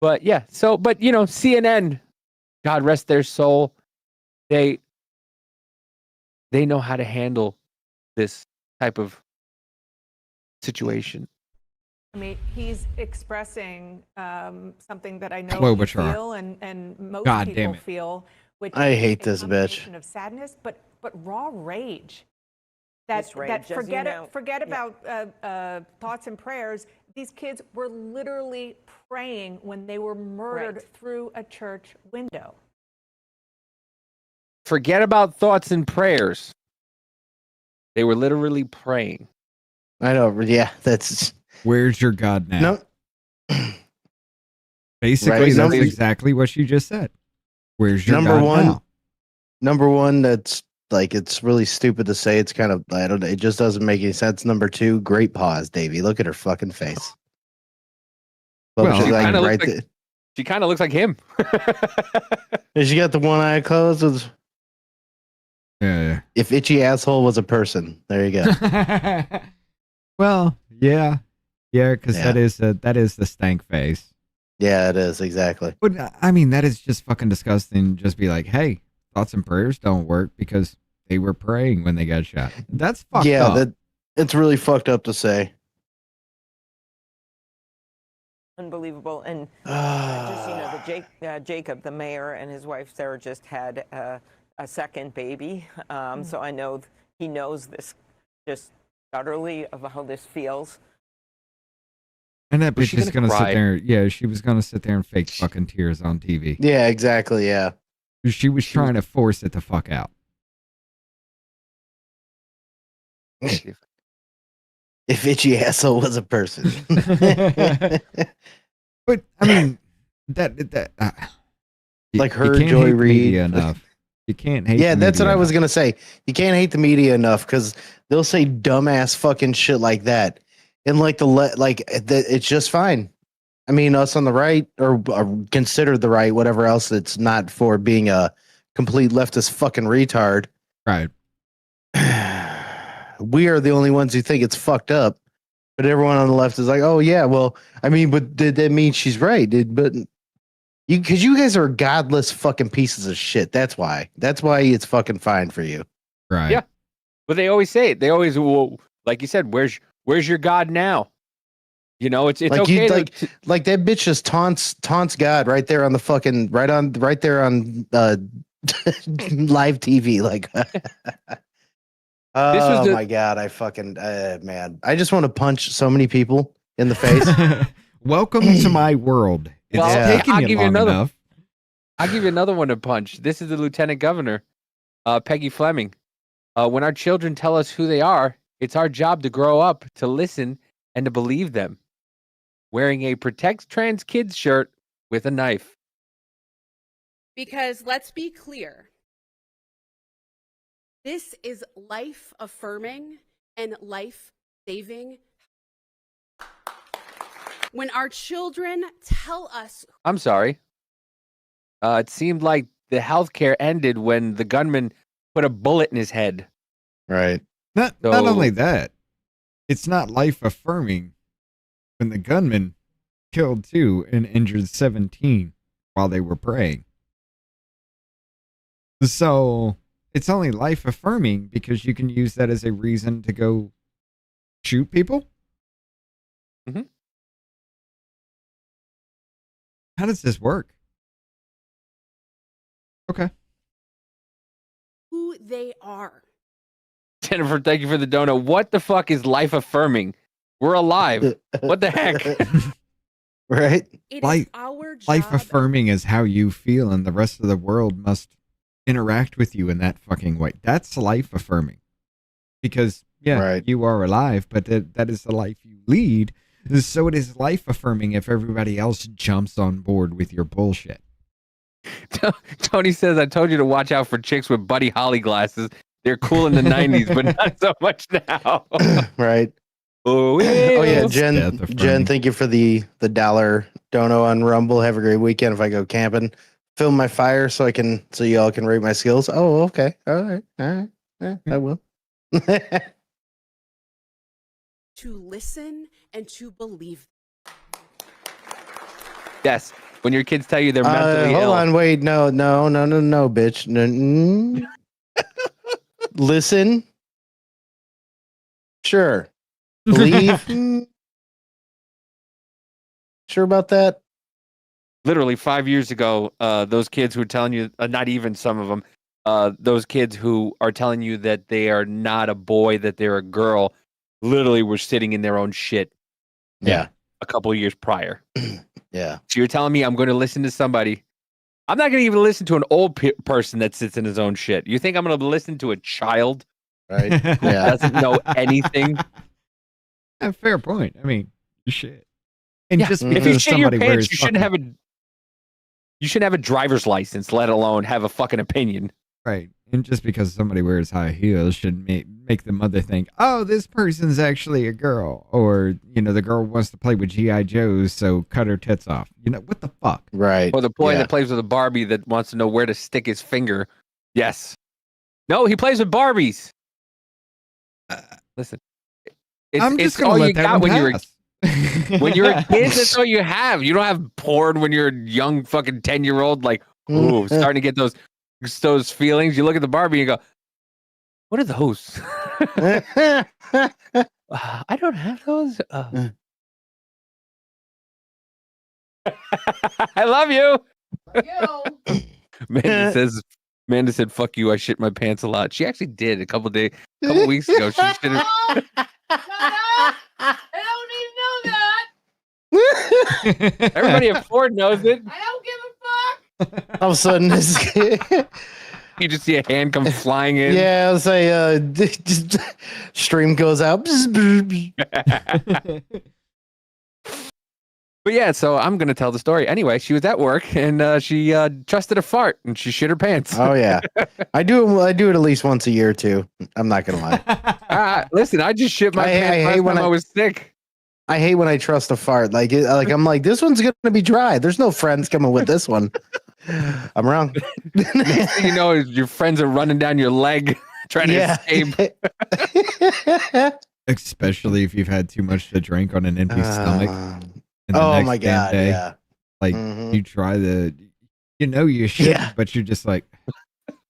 But CNN, God rest their soul, they know how to handle this type of situation. I mean, he's expressing something that I know you feel and most people feel, which I hate is this bitch. Of sadness, but raw rage. That forget about thoughts and prayers. These kids were literally praying when they were murdered through a church window. Forget about thoughts and prayers. They were literally praying. I know. Yeah, that's. Where's your God now? No. Basically, that's exactly what you just said. Where's your God now? Number one, that's like it's really stupid to say. It's kind of, I don't know. It just doesn't make any sense. Number 2, great pause, Davey. Look at her fucking face. Well, she kind of looks like him. And she got the one eye closed. Yeah. If itchy asshole was a person, there you go. Well, yeah, because that is the stank face. Yeah, it is exactly. But I mean, that is just fucking disgusting. Just be like, hey, thoughts and prayers don't work because they were praying when they got shot. That's fucked up. Yeah, it's really fucked up to say. Unbelievable. And just, you know, Jacob, the mayor, and his wife Sarah just had a second baby. So I know he knows this just utterly of how this feels. And that bitch is gonna sit there. Yeah, she was gonna sit there and fake fucking tears on TV. Yeah, exactly. Yeah. She was trying to force it the fuck out. If itchy asshole was a person. But I mean, that like her Joy Reid enough. You can't hate. Yeah, the that's what media I was enough. gonna say. You can't hate the media enough because they'll say dumbass fucking shit like that, and like it's just fine. I mean, us on the right or considered the right, whatever else. It's not for being a complete leftist fucking retard. Right. We are the only ones who think it's fucked up, but everyone on the left is like, oh yeah, well, I mean, but did that mean she's right? Because you guys are godless fucking pieces of shit. That's why it's fucking fine for you. Right. Yeah. But they always say it. They always, well, like you said, where's your God now? You know, it's like okay. Like that bitch just taunts God right there on the fucking right there on live TV. Like, oh my God, I fucking man, I just want to punch so many people in the face. Welcome to my world. It's taking you long enough. I'll give you another one to punch. This is the Lieutenant Governor, Peggy Fleming. When our children tell us who they are, it's our job to grow up, to listen, and to believe them. Wearing a Protect Trans Kids shirt with a knife. Because let's be clear. This is life-affirming and life-saving. When our children tell us... I'm sorry. It seemed like the healthcare ended when the gunman put a bullet in his head. Right. Not only that, it's not life-affirming when the gunman killed 2 and injured 17 while they were praying. So it's only life-affirming because you can use that as a reason to go shoot people? Mm-hmm. How does this work? Okay. Who they are. Jennifer, thank you for the donut. What the fuck is life-affirming? We're alive. What the heck? Right? It is our job. Life-affirming is how you feel, and the rest of the world must interact with you in that fucking way. That's life-affirming. Because, you are alive, but that is the life you lead. So it is life-affirming if everybody else jumps on board with your bullshit. Tony says, I told you to watch out for chicks with Buddy Holly glasses. They're cool in the 90s, but not so much now. Right. Oh yeah, Jen, thank you for the $1 dono on Rumble. Have a great weekend if I go camping. Film my fire so y'all can rate my skills. Oh, okay. All right. Yeah, I will. To listen and to believe. Yes. When your kids tell you they're mentally ill. Hold on, wait. No, bitch. No. Listen. Sure. Believe. Sure about that? Literally 5 years ago, those kids who were telling you, not even some of them, those kids who are telling you that they are not a boy, that they're a girl, literally were sitting in their own shit. Yeah. A couple of years prior. Yeah. So you're telling me I'm going to listen to somebody? I'm not going to even listen to an old person that sits in his own shit. You think I'm going to listen to a child? Right. Who doesn't know anything? Fair point. I mean, shit. And just if because you shit your somebody pants, wears you shouldn't have a driver's license, let alone have a fucking opinion. Right. And just because somebody wears high heels should make the mother think, oh, this person's actually a girl. Or, the girl wants to play with G.I. Joes, so cut her tits off. What the fuck? Right. Or the boy that plays with a Barbie that wants to know where to stick his finger. Yes. No, he plays with Barbies. Listen. It's all you got when you're a kid. That's all you have. You don't have porn when you're a young fucking 10-year-old. Like, ooh, starting to get those feelings. You look at the Barbie and you go, "What are those?" I don't have those. I love you. Amanda said, "Fuck you." I shit my pants a lot. She actually did a couple weeks ago. She shit her. I don't need to know that. Everybody at Ford knows it. I don't give a fuck. All of a sudden, you just see a hand come flying in. Yeah, I'll say, stream goes out. But yeah, so I'm going to tell the story. Anyway, she was at work and she trusted a fart and she shit her pants. Oh, yeah. I do it at least once a year, too. I'm not going to lie. Listen, I just shit my pants last time I was sick. I hate when I trust a fart. I'm like, this one's going to be dry. There's no friends coming with this one. I'm wrong. Next thing you know, your friends are running down your leg trying to escape. Especially if you've had too much to drink on an empty stomach. Oh my God! Day, yeah, you try you shit, but you're just like,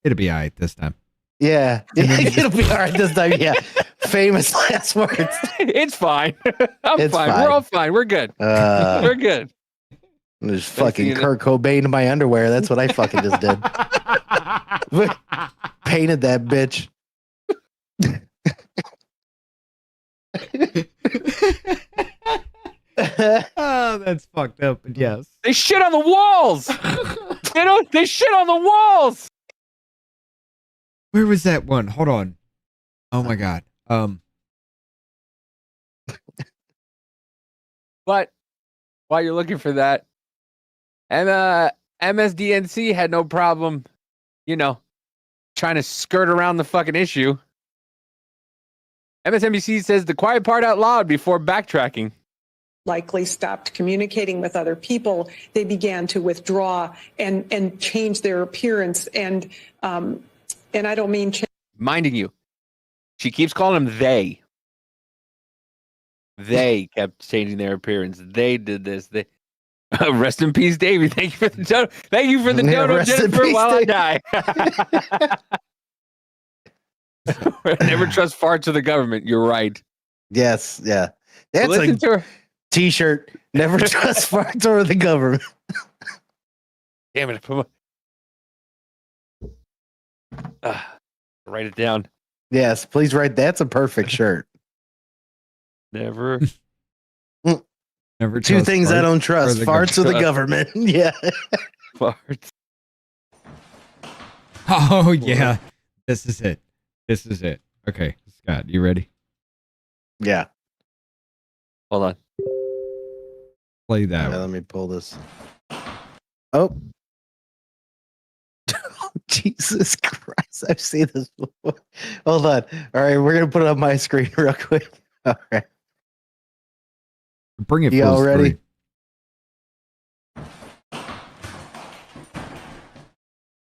it'll be all right this time. Yeah, it'll be all right this time. Yeah, famous last words. It's fine. I'm fine. We're all fine. We're good. We're good. There's fucking Kurt Cobain in my underwear. That's what I fucking just did. Painted that bitch. Oh, that's fucked up. But yes, they shit on the walls. They shit on the walls. Where was that one? Hold on. Oh my God. But while you're looking for that, and MSDNC had no problem, trying to skirt around the fucking issue. MSNBC says the quiet part out loud before backtracking. Likely stopped communicating with other people. They began to withdraw and change their appearance. And I don't mean minding you. She keeps calling them they. They kept changing their appearance. They did this. They rest in peace, Davey. Thank you for the dono. Thank you for the dono, Jennifer, while I die. Never trust farts or the government. You're right. Yes, yeah. That's listen to her. T-shirt. Never trust farts or the government. Damn it. Write it down. Yes, please write. That's a perfect shirt. Never. Never. Two things I don't trust: farts or the government. Yeah. Farts. Oh yeah. This is it. This is it. Okay, Scott, you ready? Yeah. Hold on. Play that. Let me pull this. Oh. Jesus Christ. I've seen this before. Hold on. All right, we're going to put it on my screen real quick. All right. Bring it full y'all ready?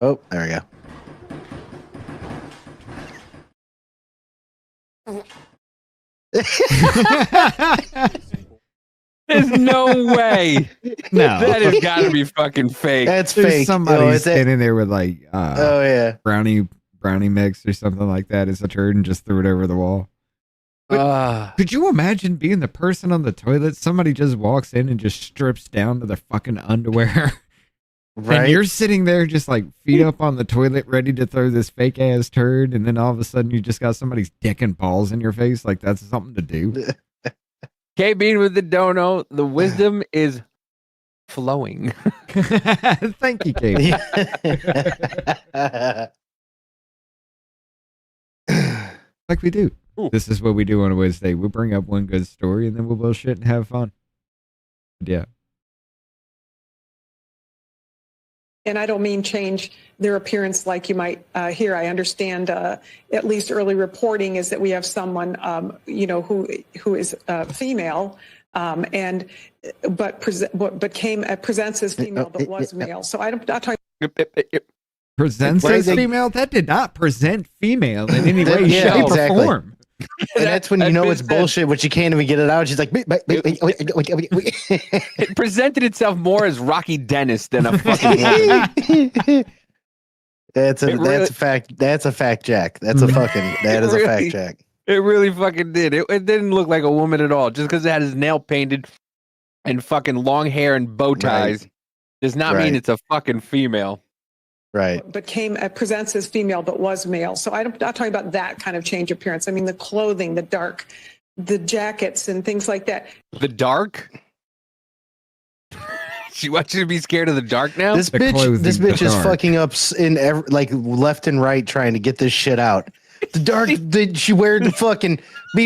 Oh, there we go. There's no way. No. That has got to be fucking fake. That's There's fake. somebody standing there with like oh yeah, brownie mix or something like that as a turd and just threw it over the wall. Could you imagine being the person on the toilet? Somebody just walks in and just strips down to their fucking underwear. Right. And you're sitting there just like feet up on the toilet ready to throw this fake ass turd, and then all of a sudden you just got somebody's dick and balls in your face. Like that's something to do. K Bean with the dono. The wisdom is flowing. Thank you, K. Like we do. Ooh. This is what we do on a Wednesday. We'll bring up one good story and then we'll bullshit and have fun. But yeah. And I don't mean change their appearance like you might hear. I understand at least early reporting is that we have someone, who is female, but presents as female but was male. So I'm not talking. Presents as female? That did not present female in any way, shape, or form. And that's when you know it's bullshit, but you can't even get it out. She's like, it presented itself more as Rocky Dennis than a fucking woman. That's a fact. That's a fact, Jack. That is a fact, Jack. It really fucking did. It didn't look like a woman at all. Just because it had his nail painted and fucking long hair and bow ties does not mean it's a fucking female. Right. But presents as female, but was male. So I'm not talking about that kind of change appearance. I mean, the clothing, the dark, the jackets and things like that. The dark? She wants you to be scared of the dark now? This bitch is fucking up in left and right trying to get this shit out. The dark, she wear the fucking But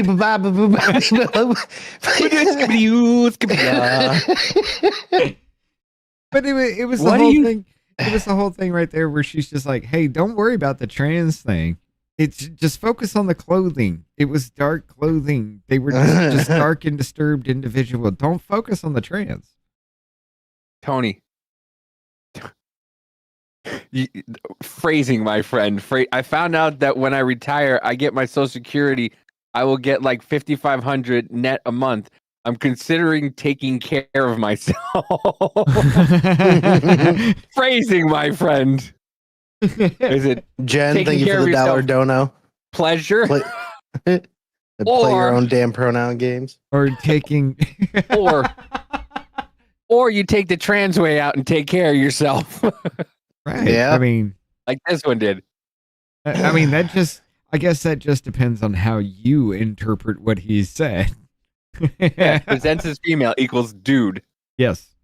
it was the whole thing. It was the whole thing right there where she's just like, hey, don't worry about the trans thing. It's just focus on the clothing. It was dark clothing. They were just dark and disturbed individual. Don't focus on the trans. Tony. Phrasing, my friend. I found out that when I retire, I get my Social Security. I will get like $5,500 net a month. I'm considering taking care of myself. Phrasing, my friend. Is it Jen? Thank you for the dollar dono. Pleasure. Play your own damn pronoun games. Or taking. or you take the trans way out and take care of yourself. Right. Yeah. I mean, like this one did. I mean, I guess that just depends on how you interpret what he said. Presents as female equals dude. Yes.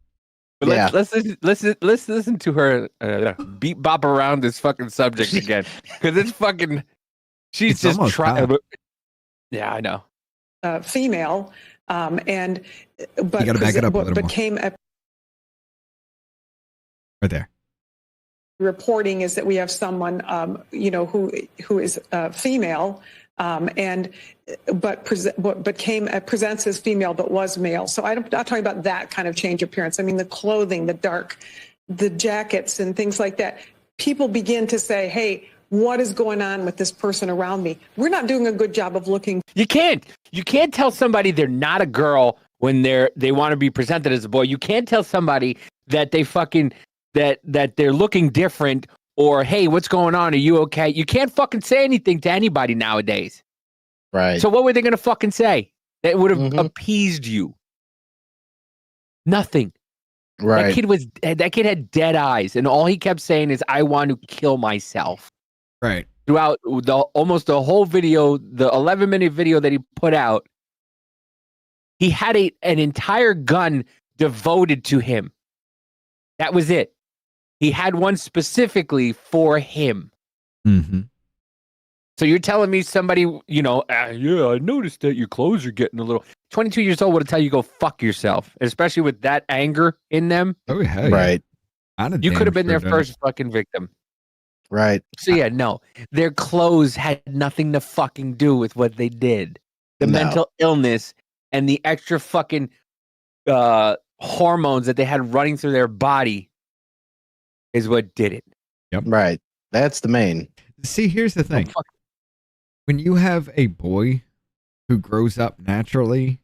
But let's listen to her beat bop around this fucking subject again, because it's fucking. She's just trying. Yeah, I know. Female, but you gotta back it up a little became more. Right there. Reporting is that we have someone, who is female. But presents as female, but was male. So I'm not talking about that kind of change appearance. I mean, the clothing, the dark, the jackets and things like that. People begin to say, hey, what is going on with this person around me? We're not doing a good job of looking. You can't tell somebody they're not a girl when they want to be presented as a boy. You can't tell somebody that they fucking, that they're looking different. Or, hey, what's going on? Are you okay? You can't fucking say anything to anybody nowadays. Right. So what were they going to fucking say? That would have appeased you. Nothing. Right. That kid had dead eyes, and all he kept saying is, I want to kill myself. Right. Throughout almost the whole video, the 11-minute video that he put out, he had an entire gun devoted to him. That was it. He had one specifically for him. Mm-hmm. So you're telling me somebody, yeah, I noticed that your clothes are getting a little. 22 years old would tell you go fuck yourself, especially with that anger in them. Oh, hell right. Yeah. You could have been their first fucking victim. Right. So yeah, no, their clothes had nothing to fucking do with what they did. The mental illness and the extra fucking hormones that they had running through their body is what did it. Yep. Right. That's the main. See, here's the thing. When you have a boy who grows up naturally,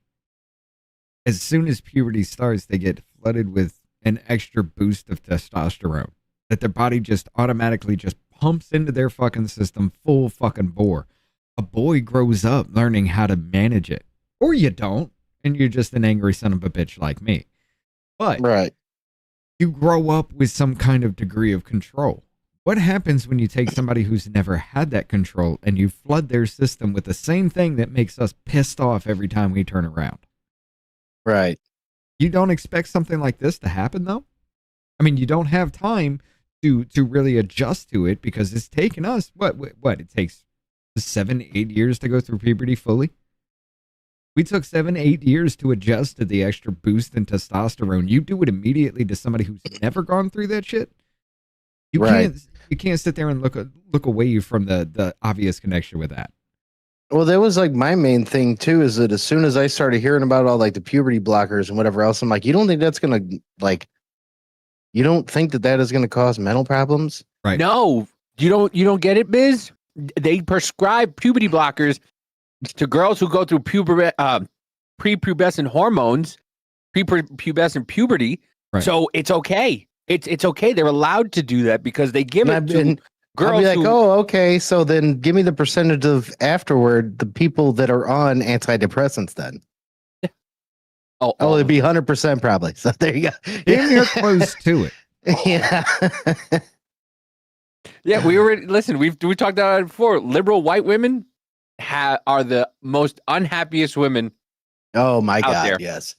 as soon as puberty starts, they get flooded with an extra boost of testosterone that their body just automatically just pumps into their fucking system full fucking bore. A boy grows up learning how to manage it. Or you don't, and you're just an angry son of a bitch like me. But you grow up with some kind of degree of control. What happens when you take somebody who's never had that control and you flood their system with the same thing that makes us pissed off every time we turn around? Right. You don't expect something like this to happen, though? I mean, you don't have time to really adjust to it because it's taken us, what? It takes 7-8 years to go through puberty fully? We took 7-8 years to adjust to the extra boost in testosterone. You do it immediately to somebody who's never gone through that shit? You can't sit there and look away from the obvious connection with that. Well, that was like my main thing too, is that as soon as I started hearing about all like the puberty blockers and whatever else, I'm like, you don't think that's gonna you don't think that is gonna cause mental problems? Right. No, you don't get it, Biz. They prescribe puberty blockers to girls who go through prepubescent hormones, prepubescent puberty. Right. So it's okay. It's okay. They're allowed to do that because they give it to girls. I'll be like, oh, okay. So then give me the percentage of afterward the people that are on antidepressants then. Oh, it'd be 100% probably. So there you go. You're close to it. Yeah. Yeah, we talked about it before. Liberal white women are the most unhappiest women. Oh my God, there. yes.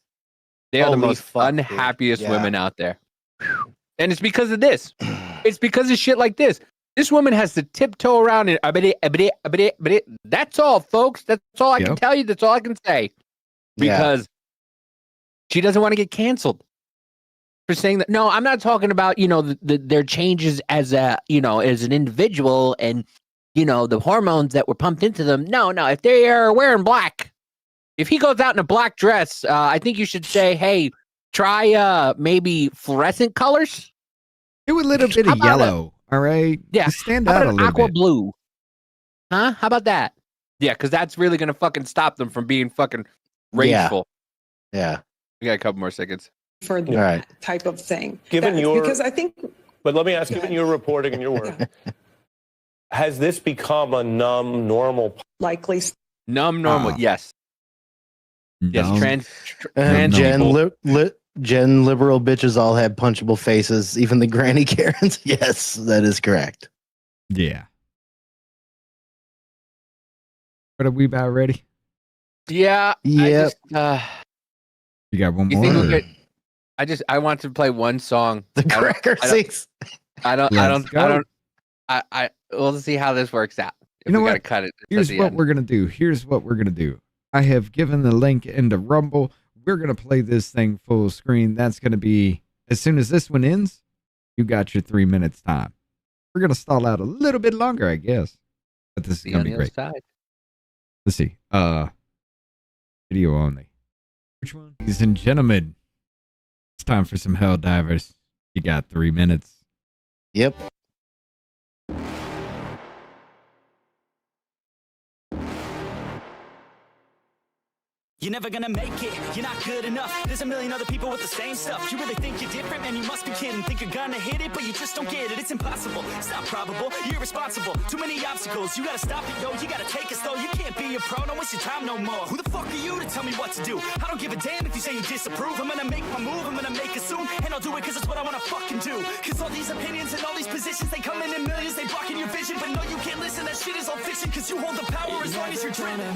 They are the most unhappiest women out there. And it's because of this. It's because of shit like this. This woman has to tiptoe around and that's all, folks. That's all I can tell you. That's all I can say. Because she doesn't want to get canceled for saying that. No, I'm not talking about, their changes as an individual and, the hormones that were pumped into them. No, if they are wearing black, if he goes out in a black dress, I think you should say, hey, try maybe fluorescent colors. Do a little bit of yellow. All right. Yeah. Just stand out a little aqua bit. Blue. Huh? How about that? Yeah, because that's really going to fucking stop them from being fucking rageful. Yeah. We got a couple more seconds. For that type of thing. Because I think. But let me ask, given your reporting and your work, has this become a numb normal? Likely. Numb normal, yes. Yes, trans Gen liberal bitches all have punchable faces, even the granny Karens. Yes, that is correct. Yeah. But are we about ready? Yeah. Yeah. You got one You more? think I want to play one song. The Cracker Six. We'll see how this works out. You know we what? Gotta cut it. Here's what we're gonna do. I have given the link into Rumble. We're gonna play this thing full screen. That's gonna be as soon as this one ends. You got your 3 minutes time. We're gonna stall out a little bit longer, I guess. But this is gonna be great. Let's see. Video only. Which one? Ladies and gentlemen, it's time for some Hell Divers. You got 3 minutes. Yep. You're never gonna make it, you're not good enough. There's a million other people with the same stuff. You really think you're different, man, you must be kidding. Think you're gonna hit it, but you just don't get it. It's impossible, it's not probable, you're irresponsible. Too many obstacles, you gotta stop it, yo. You gotta take it slow, you can't be a pro, don't waste your time no more. Who the fuck are you to tell me what to do? I don't give a damn if you say you disapprove. I'm gonna make my move, I'm gonna make it soon. And I'll do it cause it's what I wanna fucking do. Cause all these opinions and all these positions, they come in millions, they blocking your vision. But no, you can't listen, that shit is all fiction. Cause you hold the power as long as you're dreaming.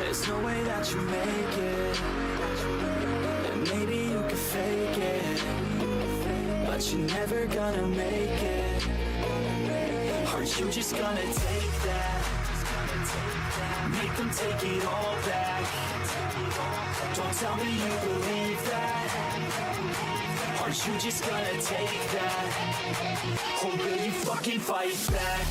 There's no way that you make it, and maybe you can fake it, but you're never gonna make it. Aren't you just gonna take that? Make them take it all back. Don't tell me you believe that. Aren't you just gonna take that? Or will you fucking fight back?